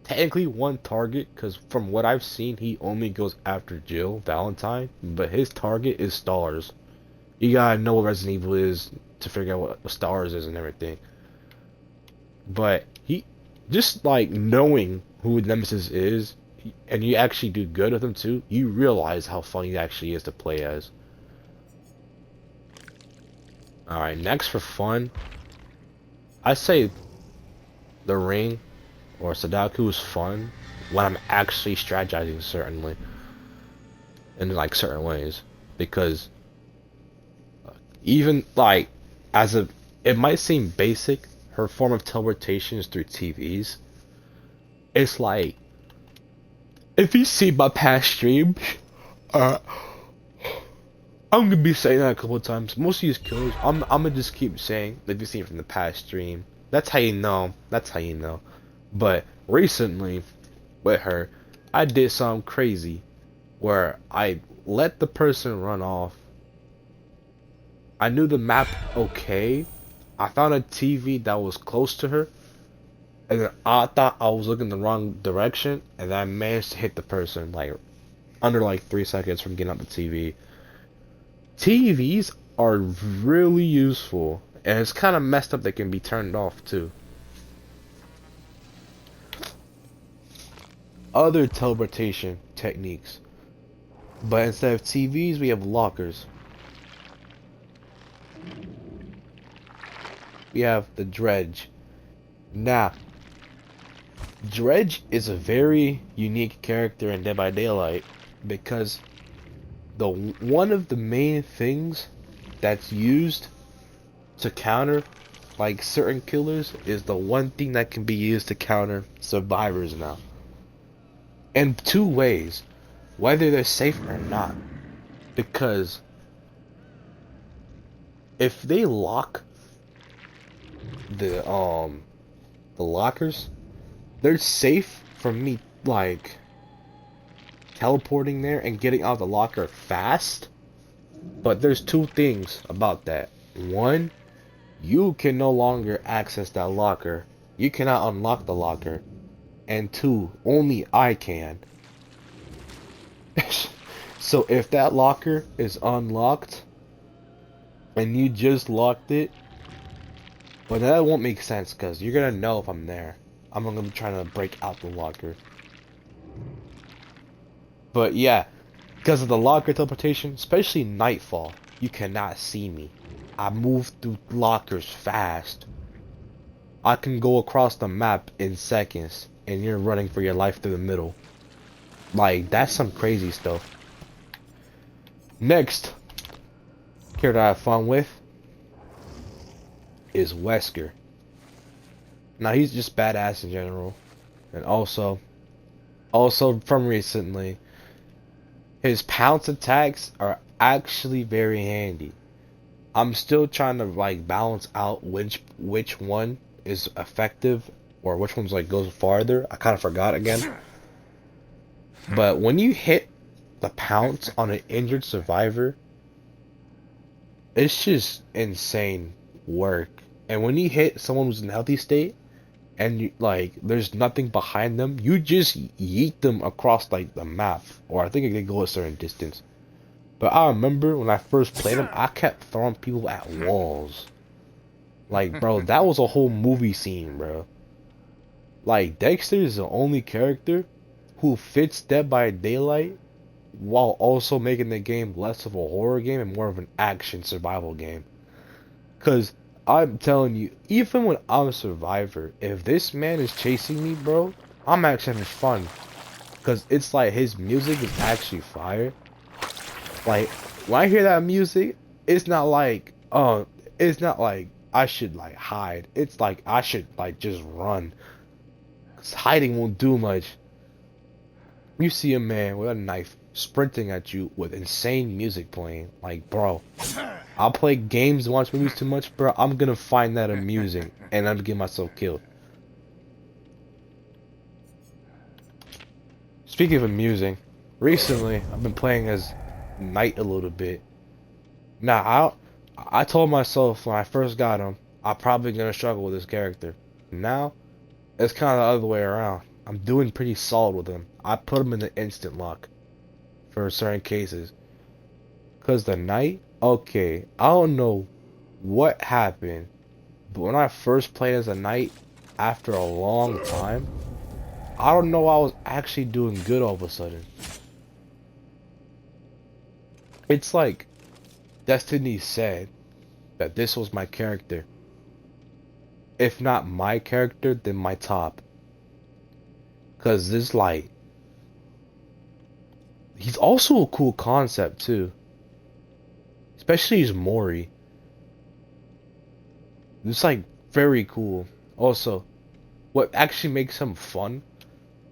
technically one target, because from what I've seen, he only goes after Jill Valentine, but his target is stars. You gotta know what Resident Evil is to figure out what stars is and everything. But he, just like knowing who Nemesis is, and you actually do good with him too, you realize how fun he actually is to play as. Alright, next for fun, I say the Ring or Sudoku is fun when I'm actually strategizing certainly in like certain ways, because even like it might seem basic, her form of teleportation is through TVs. It's like, if you see my past streams, I'm gonna be saying that a couple of times. Most of these killers, I'm gonna just keep saying, if you see it from the past stream, that's how you know. That's how you know. But recently, with her, I did something crazy where I let the person run off. I knew the map okay. I found a TV that was close to her, and then I thought I was looking the wrong direction, and I managed to hit the person like under like 3 seconds from getting out the TV. TVs are really useful, and it's kind of messed up they can be turned off too. Other teleportation techniques, but instead of TVs we have lockers. We have the Dredge. Now, Dredge is a very unique character in Dead by Daylight because one of the main things that's used to counter like certain killers is the one thing that can be used to counter survivors now. In two ways, whether they're safe or not. Because if they lock the lockers, they're safe from me like teleporting there and getting out of the locker fast. But there's two things about that. One, you can no longer access that locker. You cannot unlock the locker. And two, only I can. So if that locker is unlocked and you just locked it, well, that won't make sense because you're gonna know if I'm there. I'm gonna be trying to break out the locker. But yeah, because of the locker teleportation, especially Nightfall, you cannot see me. I move through lockers fast. I can go across the map in seconds, and you're running for your life through the middle. Like, that's some crazy stuff. Next character I have fun with is Wesker. Now, he's just badass in general. And also from recently, his pounce attacks are actually very handy. I'm still trying to like balance out which one is effective or which one's like goes farther. I kind of forgot again. But when you hit the pounce on an injured survivor, it's just insane work. And when you hit someone who's in a healthy state and you, like there's nothing behind them, you just yeet them across like the map, or I think they go a certain distance. But I remember when I first played them, I kept throwing people at walls. Like, bro, that was a whole movie scene, bro. Like, Dexter is the only character who fits Dead by Daylight while also making the game less of a horror game and more of an action survival game. Because I'm telling you, even when I'm a survivor, if this man is chasing me, bro, I'm actually having fun. Because it's like his music is actually fire. Like, when I hear that music, it's not like I should like hide. It's like I should like just run. 'Cause hiding won't do much. You see a man with a knife sprinting at you with insane music playing. Like, bro, I'll play games and watch movies too much, bro. I'm gonna find that amusing, and I'm gonna get myself killed. Speaking of amusing, recently I've been playing as Knight a little bit. Now, I told myself when I first got him, I'm probably gonna struggle with this character. Now, it's kind of the other way around. I'm doing pretty solid with him. I put him in the instant lock for certain cases. Cause the Knight, okay, I don't know what happened, but when I first played as a Knight, after a long time, I don't know, I was actually doing good all of a sudden. It's like Destiny said that this was my character. If not my character, then my top. Cause this like, he's also a cool concept too. Especially his Mori. It's like very cool. Also, what actually makes him fun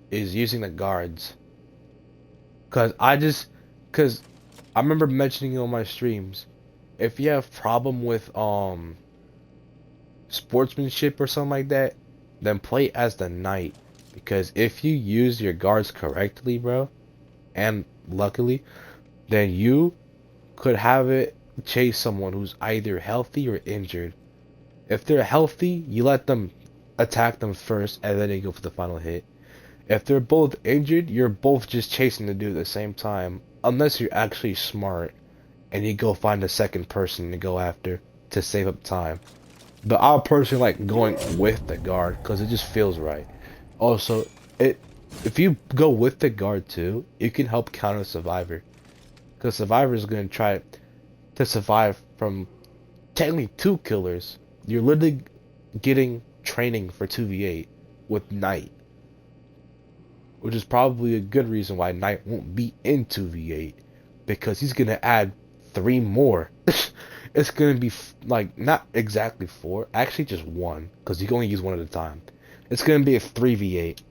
is using the guards. Cause I remember mentioning on my streams, if you have problem with sportsmanship or something like that, then play as the Knight. Because if you use your guards correctly, bro, and luckily, then you could have it chase someone who's either healthy or injured. If they're healthy, you let them attack them first, and then you go for the final hit. If they're both injured, you're both just chasing the dude at the same time, unless you're actually smart, and you go find a second person to go after to save up time. But I personally like going with the guard, because it just feels right. Also, if you go with the guard too, you can help counter Survivor. Because Survivor is going to try to survive from technically 2 killers. You're literally getting training for 2v8 with Knight. Which is probably a good reason why Knight won't be in 2v8. Because he's going to add 3 more. It's going to be like, not exactly 4. Actually just 1. Because you can only use 1 at a time. It's going to be a 3v8.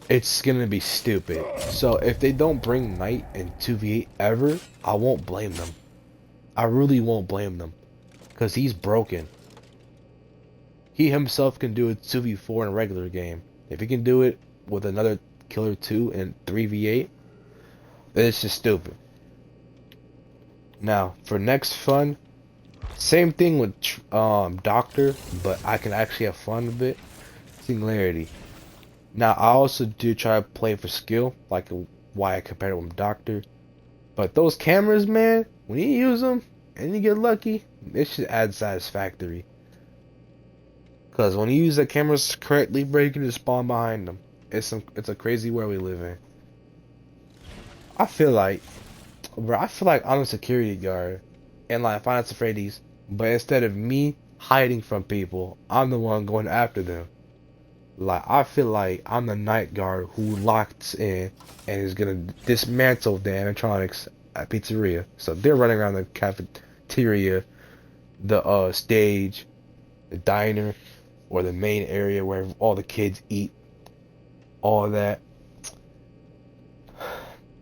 It's going to be stupid. So if they don't bring Knight in 2v8 ever, I won't blame them. I really won't blame them. Because he's broken. He himself can do a 2v4 in a regular game. If he can do it with another killer 2 in 3v8, it's just stupid. Now, for next fun, same thing with Doctor, but I can actually have fun with it. Singularity. Now, I also do try to play for skill, like why I compared it with Doctor. But those cameras, man, when you use them and you get lucky, it should add satisfactory. Because when you use the cameras correctly, bro, you can just spawn behind them. It's a crazy world we live in. I feel like I'm a security guard in like Five Nights at Freddy's, but instead of me hiding from people, I'm the one going after them. Like, I feel like I'm the night guard who locks in and is gonna dismantle the animatronics at pizzeria. So they're running around the cafeteria, the stage, the diner, or the main area where all the kids eat. All that.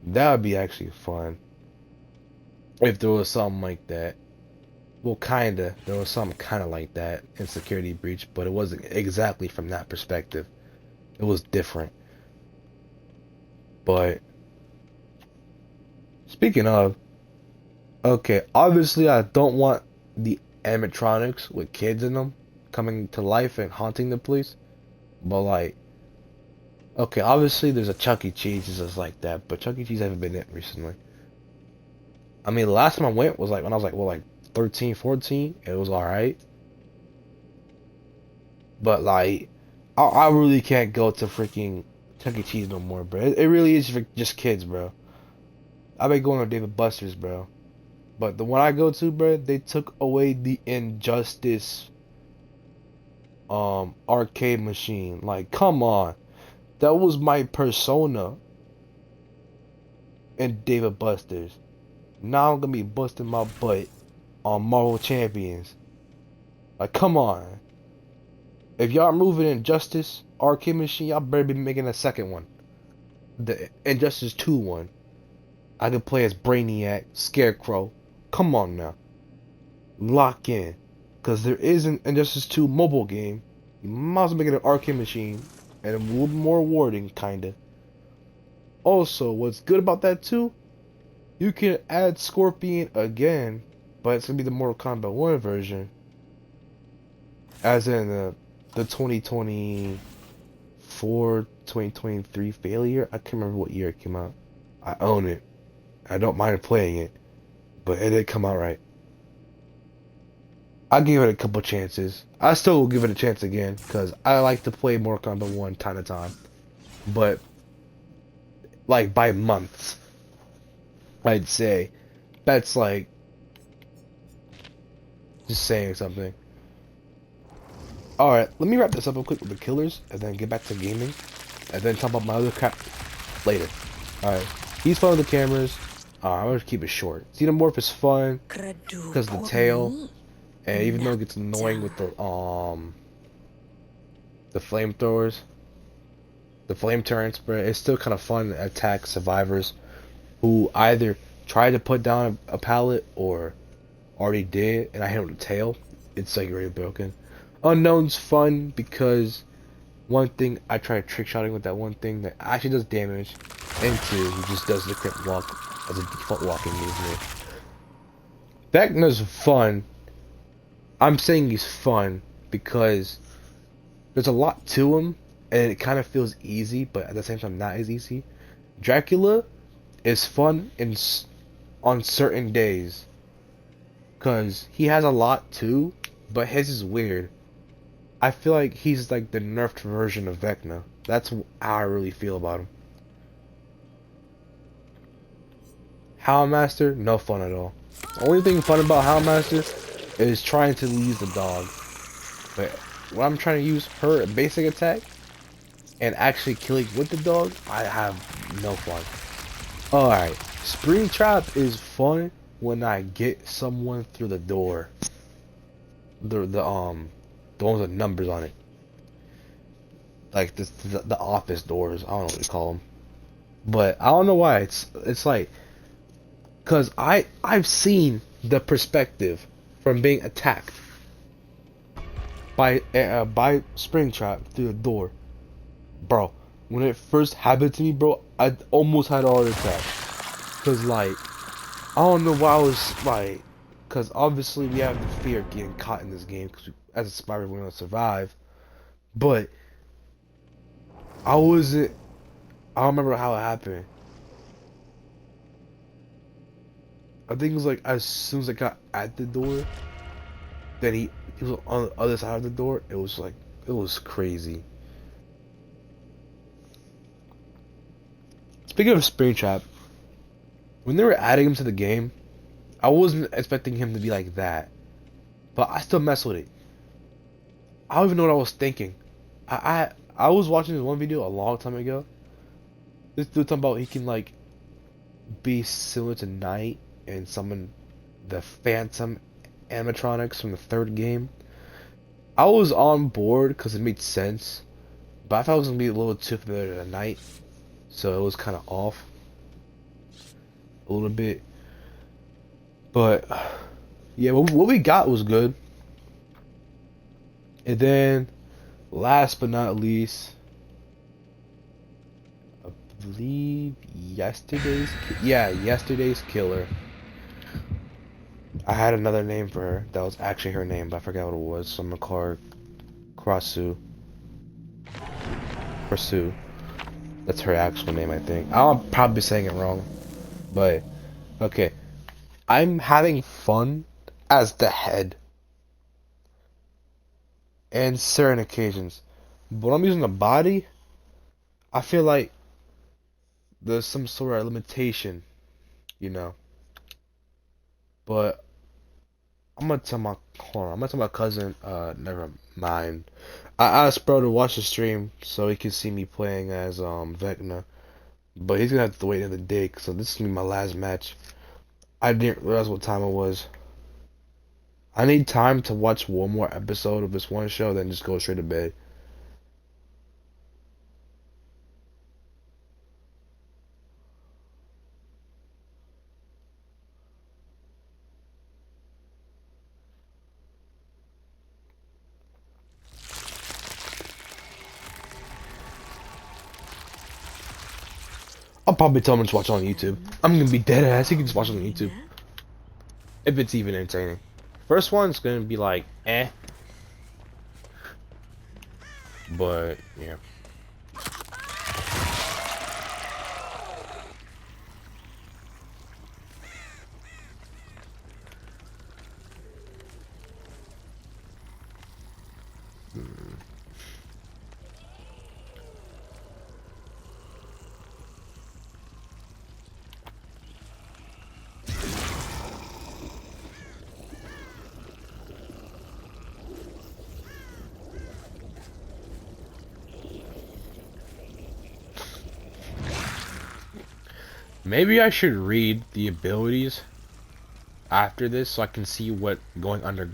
That would be actually fun. If there was something like that. Well, kinda. There was something kinda like that in Security Breach, but it wasn't exactly from that perspective. It was different. But speaking of, okay, obviously I don't want the animatronics with kids in them coming to life and haunting the police. But like, okay, obviously there's a Chuck E. Cheese that's like that, but Chuck E. Cheese haven't been in recently. I mean, the last time I went was like when I was like, well, like 13, 14, it was alright. But like, I really can't go to freaking Chuck E. Cheese no more, bro. It really is for just kids, bro. I've been going to David Buster's, bro. But the one I go to, bro, they took away the Injustice arcade machine. Like, come on. That was my persona in David Buster's. Now I'm gonna be busting my butt on Marvel Champions. Like, come on. If y'all moving Injustice arcade machine, y'all better be making a second one. the Injustice 2 one. I could play as Brainiac, Scarecrow. Come on now. Lock in. Because there is an Injustice 2 mobile game. You might as well make it an arcade machine. And a little more rewarding, kinda. Also, what's good about that too, you can add Scorpion again, but it's gonna be the Mortal Kombat 1 version. As in the 2024, 2023 failure. I can't remember what year it came out. I own it. I don't mind playing it, but it didn't come out right. I'll give it a couple chances. I still will give it a chance again, because I like to play Mortal Kombat 1 time to time. But, like, by months, I'd say. That's like, just saying something. Alright, let me wrap this up real quick with the killers, and then get back to gaming, and then talk about my other crap later. Alright, he's fun with the cameras. I'm gonna keep it short. Xenomorph is fun, because of the tail. And even though it gets annoying with the flamethrowers, the flame turrets, but it's still kind of fun to attack survivors who either try to put down a pallet or already did, and I hit with the tail. It's like already broken. Unknown's fun because one thing, I tried trick shotting with that one thing that actually does damage, and two, he just does the quick walk as a default walking movement. Vecna's fun. I'm saying he's fun because there's a lot to him, and it kind of feels easy, but at the same time not as easy. Dracula is fun on certain days, because he has a lot too, but his is weird. I feel like he's like the nerfed version of Vecna. That's how I really feel about him. Howlmaster, no fun at all. The only thing fun about Howlmaster is trying to leave the dog. But when I'm trying to use her basic attack and actually killing with the dog, I have no fun. Alright, Springtrap is fun when I get someone through the door. The ones with numbers on it. Like the office doors, I don't know what you call them. But I don't know why it's like, cause I've seen the perspective from being attacked by Springtrap through the door, bro. When it first happened to me, bro, I almost had a heart attack. Cause like, I don't know why I was like, cause obviously we have the fear of getting caught in this game, cause as a survivor we want to survive. But I don't remember how it happened. I think it was like as soon as I got at the door, then he was on the other side of the door. It was like, it was crazy. Speaking of Springtrap, when they were adding him to the game, I wasn't expecting him to be like that, but I still mess with it. I don't even know what I was thinking. I was watching this one video a long time ago. This dude talking about he can like be similar to Knight and summon the Phantom animatronics from the third game. I was on board because it made sense, but I thought it was gonna be a little too familiar to Knight, so it was kind of off a little bit. But yeah, what we got was good. And then, last but not least, I believe yesterday's killer. I had another name for her that was actually her name, but I forgot what it was, so I'm gonna call her Krasue. Krasue. That's her actual name, I think. I'm probably saying it wrong, but okay. I'm having fun as the head and certain occasions, but when I'm using the body, I feel like there's some sort of limitation, you know. But I'm gonna tell my cousin. Never mind. I asked bro to watch the stream so he can see me playing as Vecna, but he's gonna have to wait another day. So this is gonna be my last match. I didn't realize what time it was. I need time to watch one more episode of this one show, then just go straight to bed. I'll probably tell him to watch it on YouTube. I'm gonna be dead ass. He can just watch it on YouTube. If it's even entertaining. First one's gonna be like, eh. But, yeah. Maybe I should read the abilities after this so I can see what going under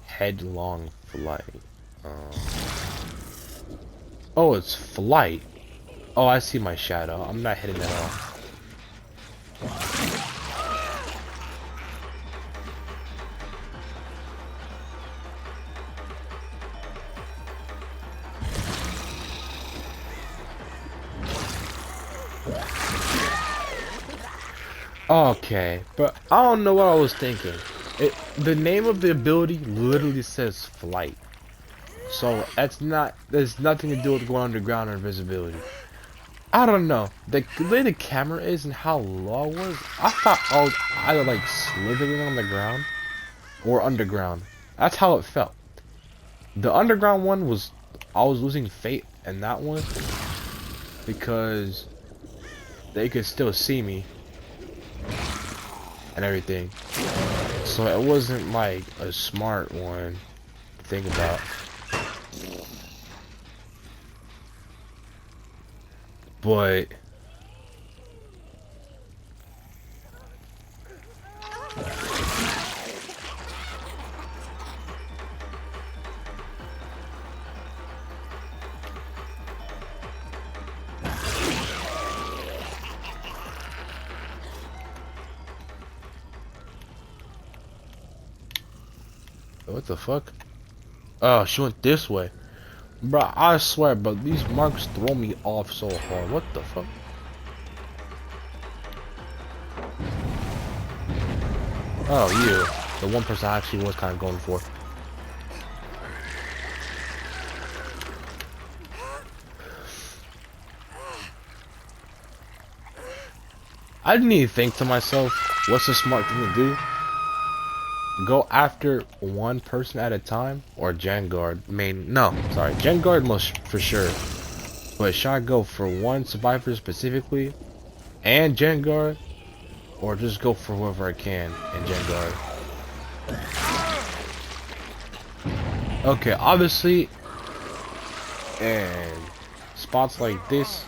headlong flight. Oh, it's flight. Oh, I see my shadow. I'm not hitting that off. Okay, but I don't know what I was thinking. The name of the ability literally says flight. So there's nothing to do with going underground or invisibility. I don't know. The way the camera is and how low I was, I thought I was either like slithering on the ground or underground. That's how it felt. The underground one was, I was losing faith in that one because they could still see me and everything. So it wasn't like a smart one to think about. But what the fuck? Oh, she went this way. Bruh, I swear, but these marks throw me off so hard. What the fuck? Oh, you. The one person I actually was kind of going for. I didn't even think to myself, what's the smart thing to do? Go after one person at a time, or Gen Guard? Gen Guard most for sure. But should I go for one survivor specifically, and Gen Guard, or just go for whoever I can in Gen Guard? Okay, obviously, and spots like this,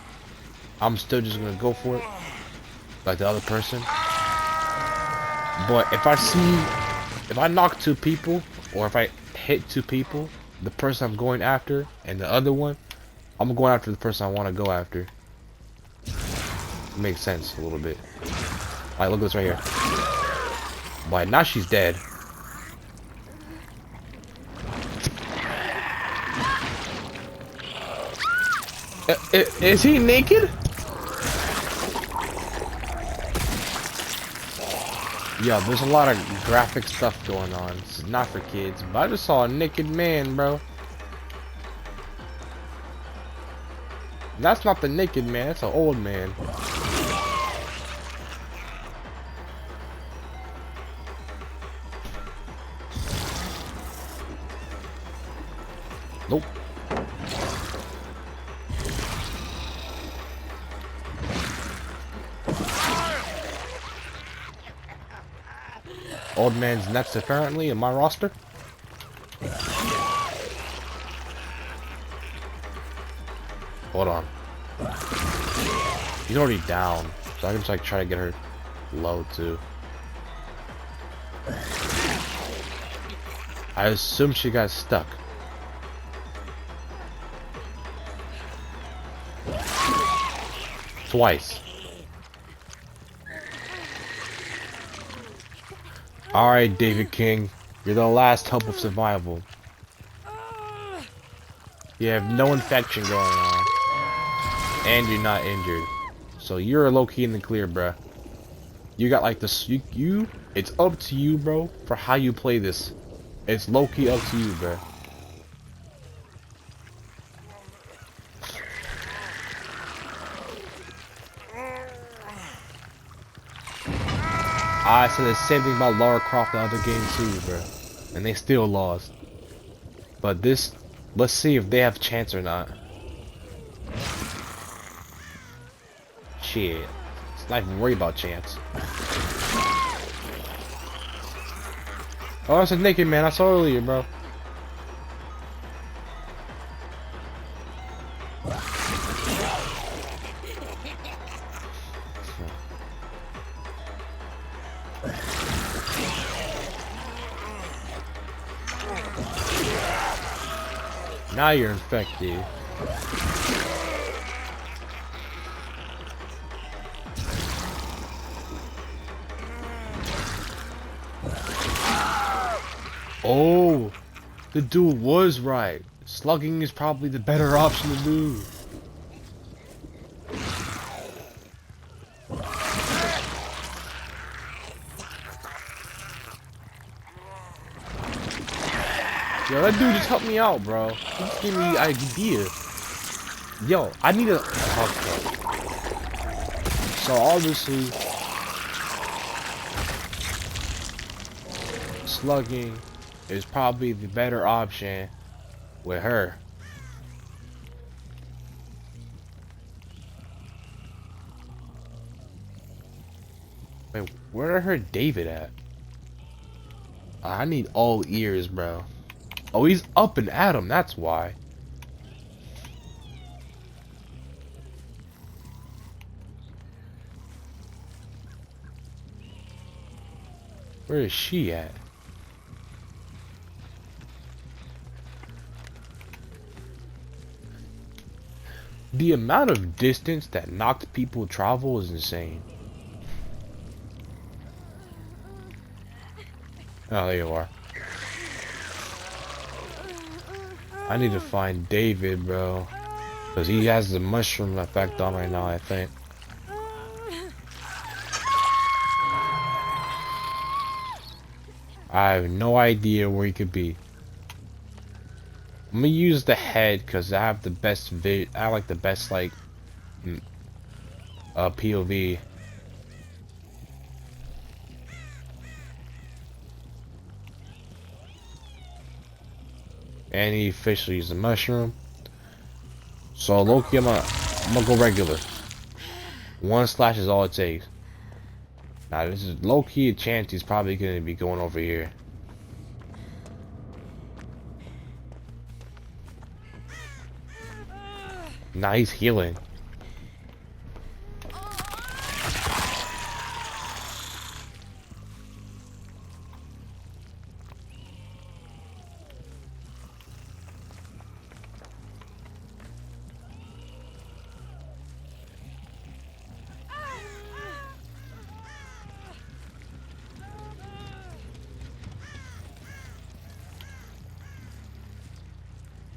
I'm still just gonna go for it, like the other person. But if I knock two people, or if I hit two people, the person I'm going after, and the other one, I'm going after the person I want to go after. It makes sense a little bit. Alright, look at this right here. Why, now she's dead. Is he naked? Yo, there's a lot of graphic stuff going on. It's not for kids, but I just saw a naked man, bro. That's not the naked man, that's an old man. Nope. Old man's next apparently in my roster. Hold on. He's already down, so I can just like try to get her low too. I assume she got stuck. Twice. Alright, David King. You're the last hope of survival. You have no infection going on. and you're not injured. So you're low-key in the clear, bruh. You got like this. It's up to you, bro, for how you play this. It's low-key up to you, bruh. I said the same thing about Lara Croft the other game too, bro, and they still lost. But this, let's see if they have a chance or not. Shit, it's not even worry about chance. Oh, that's a naked man I saw earlier, bro. Now you're infected. Oh, the dude was right. Slugging is probably the better option to do. Yo, that dude just helped me out, bro. He just gave me an idea. Yo, I need a... Okay. So, obviously... slugging is probably the better option with her. Wait, where I heard David at? I need all ears, bro. Oh, he's up and at him, that's why. Where is she at? The amount of distance that knocked people travel is insane. Oh, there you are. I need to find David, bro. Because he has the mushroom effect on right now, I think. I have no idea where he could be. I'm gonna use the head because I have the best I like the best, like, POV. And he officially used the mushroom. So Loki, I'm gonna go regular. One slash is all it takes. Now this is low-key a chance he's probably gonna be going over here. Nah, he's healing.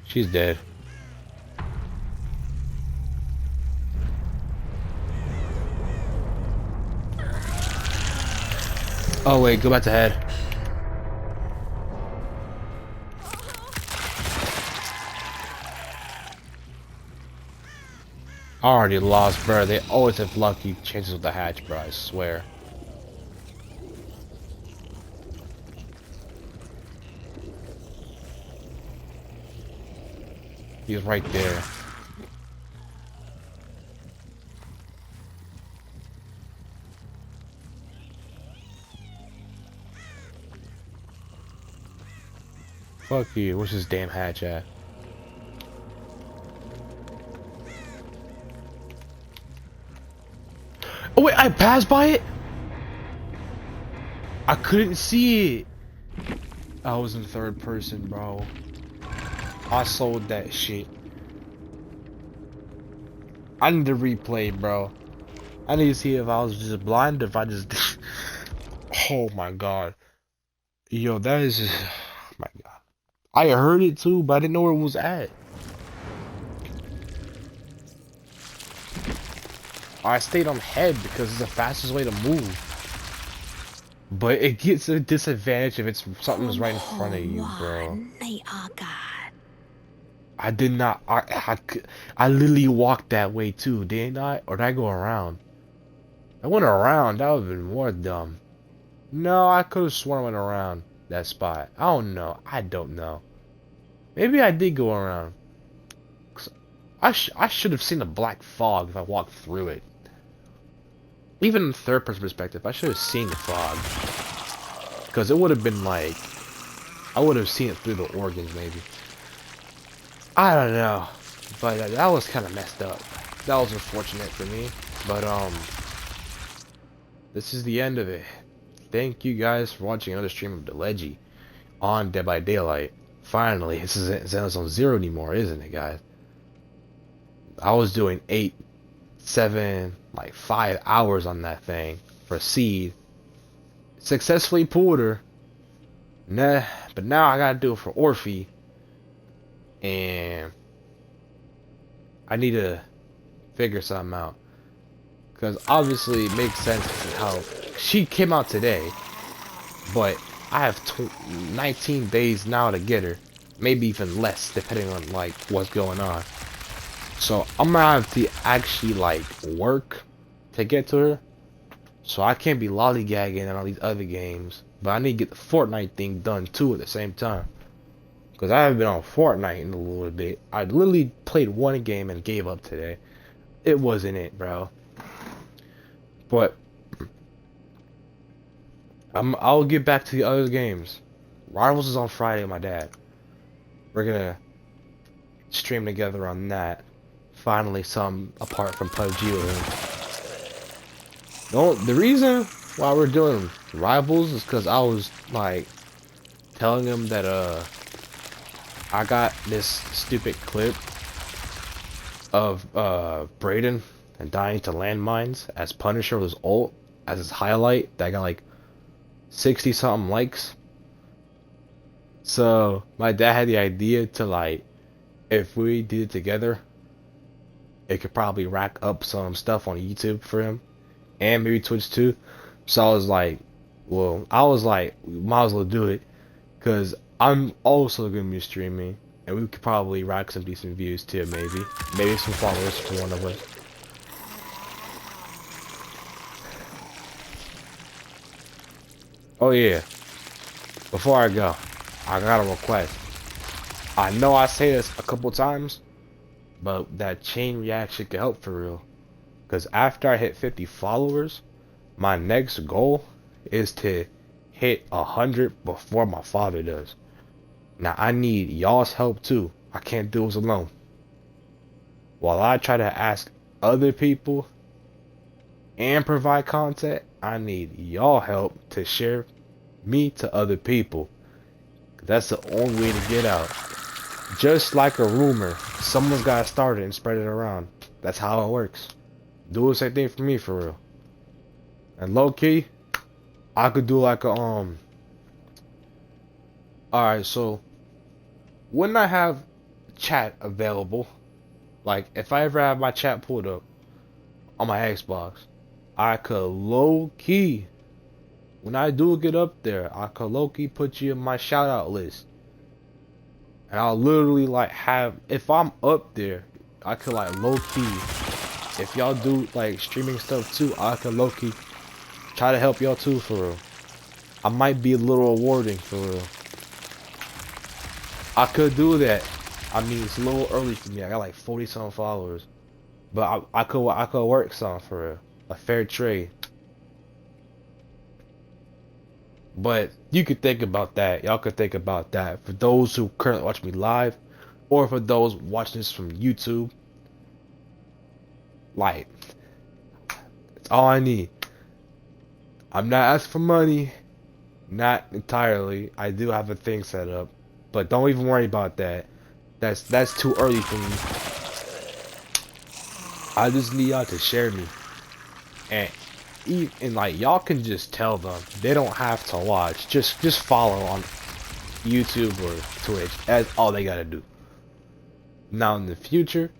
She's dead. Oh wait, go back to head. I already lost, bro. They always have lucky chances with the hatch, bro. I swear. He's right there. Fuck you. Where's this damn hatch at? Oh wait, I passed by it? I couldn't see it. I was in third person, bro. I sold that shit. I need to replay, bro. I need to see if I was just blind, if I just... Oh my god. Yo, that is just... Oh my god. I heard it too, but I didn't know where it was at. I stayed on head because it's the fastest way to move. But it gets a disadvantage if it's something's right in front of you, bro. I did not. I literally walked that way too, didn't I? Or did I go around? I went around. That would have been more dumb. No, I could have sworn I went around that spot. I don't know. I don't know. Maybe I did go around. I should have seen the black fog if I walked through it. Even in third person perspective, I should have seen the fog. Because it would have been like... I would have seen it through the organs, maybe. I don't know. But that was kind of messed up. That was unfortunate for me. But, this is the end of it. Thank you guys for watching another stream of the LEGE on Dead by Daylight. Finally, this isn't Zone Zero anymore, isn't it, guys? I was doing 8, 7, like 5 hours on that thing for seed. Successfully pulled her. Nah, but now I gotta do it for Orphe. And I need to figure something out. Because obviously it makes sense how she came out today. But I have 19 days now to get her. Maybe even less, depending on like what's going on. So I'm gonna have to actually like work to get to her. So I can't be lollygagging on all these other games. But I need to get the Fortnite thing done too at the same time. Because I haven't been on Fortnite in a little bit. I literally played one game and gave up today. It wasn't it, bro. But I'll get back to the other games. Rivals is on Friday with my dad. We're gonna stream together on that. Finally, some apart from PUBG with him. No, the reason why we're doing Rivals is because I was like telling him that I got this stupid clip of Brayden and dying to landmines as Punisher with his ult as his highlight that got like 60 something likes. So my dad had the idea to like, if we did it together, it could probably rack up some stuff on YouTube for him and maybe Twitch too. So I was like, well, we might as well do it because I'm also gonna be streaming and we could probably rack some decent views too, maybe some followers for one of us. Oh yeah, before I go, I got a request. I know I say this a couple times, but that chain reaction could help for real. Because after I hit 50 followers, my next goal is to hit 100 before my father does. Now I need y'all's help too. I can't do this alone. While I try to ask other people and provide content, I need y'all help to share me to other people. That's the only way to get out. Just like a rumor, someone's gotta start it and spread it around. That's how it works. Do the same thing for me, for real. And low key, I could do like a Alright, so when I have chat available, like if I ever have my chat pulled up on my Xbox, I could low key, when I do get up there, I could low key put you in my shout out list. And I'll literally like have, if I'm up there, I could like low key, if y'all do like streaming stuff too, I could low key try to help y'all too, for real. I might be a little rewarding, for real. I could do that. I mean, it's a little early for me. I got like 40 some followers, but I could work some, for real. A fair trade. But you could think about that. Y'all could think about that. For those who currently watch me live, or for those watching this from YouTube, like, it's all I need. I'm not asking for money. Not entirely. I do have a thing set up. But don't even worry about that. That's too early for me. I just need y'all to share me. And like y'all can just tell them they don't have to watch. Just follow on YouTube or Twitch. That's all they gotta do. Now in the future,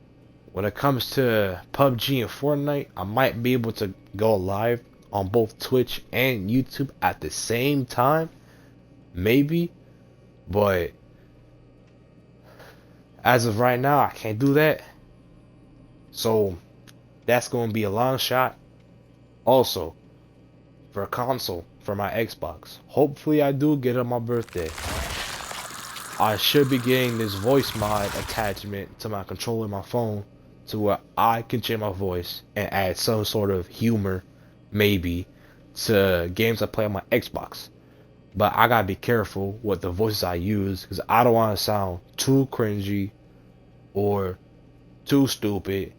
when it comes to PUBG and Fortnite, I might be able to go live on both Twitch and YouTube at the same time. Maybe. But as of right now, I can't do that. So that's going to be a long shot. Also, for a console, for my Xbox. Hopefully I do get it on my birthday. I should be getting this voice mod attachment to my controller in my phone, to where I can change my voice and add some sort of humor, maybe, to games I play on my Xbox. But I gotta be careful with the voices I use, because I don't want to sound too cringy or too stupid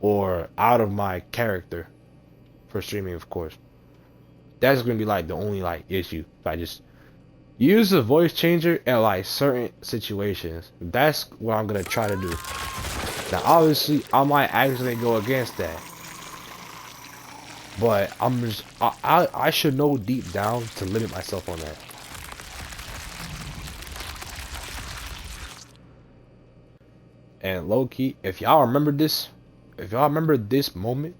or out of my character for streaming, of course. That's gonna be like the only like issue. If I just use the voice changer in like certain situations, that's what I'm gonna try to do. Now, obviously, I might actually go against that, but I should know deep down to limit myself on that. And low key, if y'all remember this moment,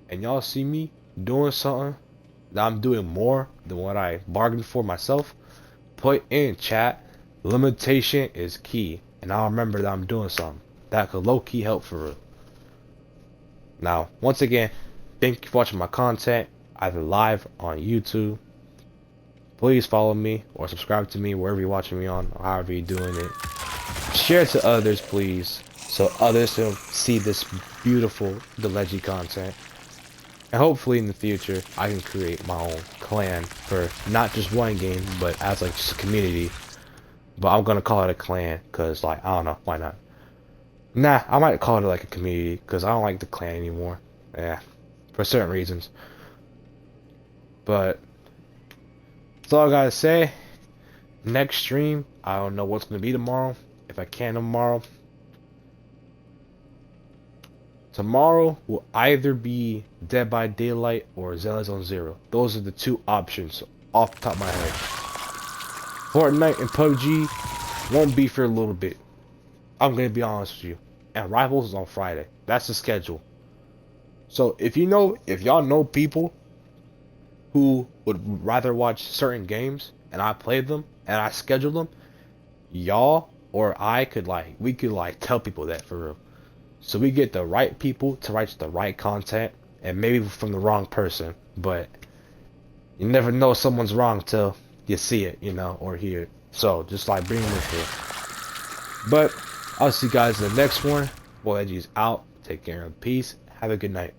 and y'all see me doing something that I'm doing more than what I bargained for myself, put in chat, limitation is key, and I'll remember that I'm doing something that could low-key help for real. Now, once again, thank you for watching my content, either live on YouTube. Please follow me or subscribe to me wherever you're watching me on, or however you're doing it. Share it to others, please, so others can see this beautiful, the LEGE content. And hopefully in the future, I can create my own clan for not just one game, but as like just a community. But I'm gonna call it a clan, cause like, I don't know, why not? Nah, I might call it like a community, cause I don't like the clan anymore. Yeah, for certain reasons. But that's all I gotta say. Next stream, I don't know what's gonna be tomorrow. If I can tomorrow. Tomorrow will either be Dead by Daylight or Zone Zone Zero. Those are the two options off the top of my head. Fortnite and PUBG won't be for a little bit. I'm gonna be honest with you. And Rivals is on Friday. That's the schedule. So if y'all know people who would rather watch certain games and I play them and I schedule them, y'all or I could we could tell people that for real. So we get the right people to write the right content, and maybe from the wrong person, but you never know someone's wrong till you see it, or hear it. So just bring them in here. But I'll see you guys in the next one. Boy, LEGE's out. Take care and peace. Have a good night.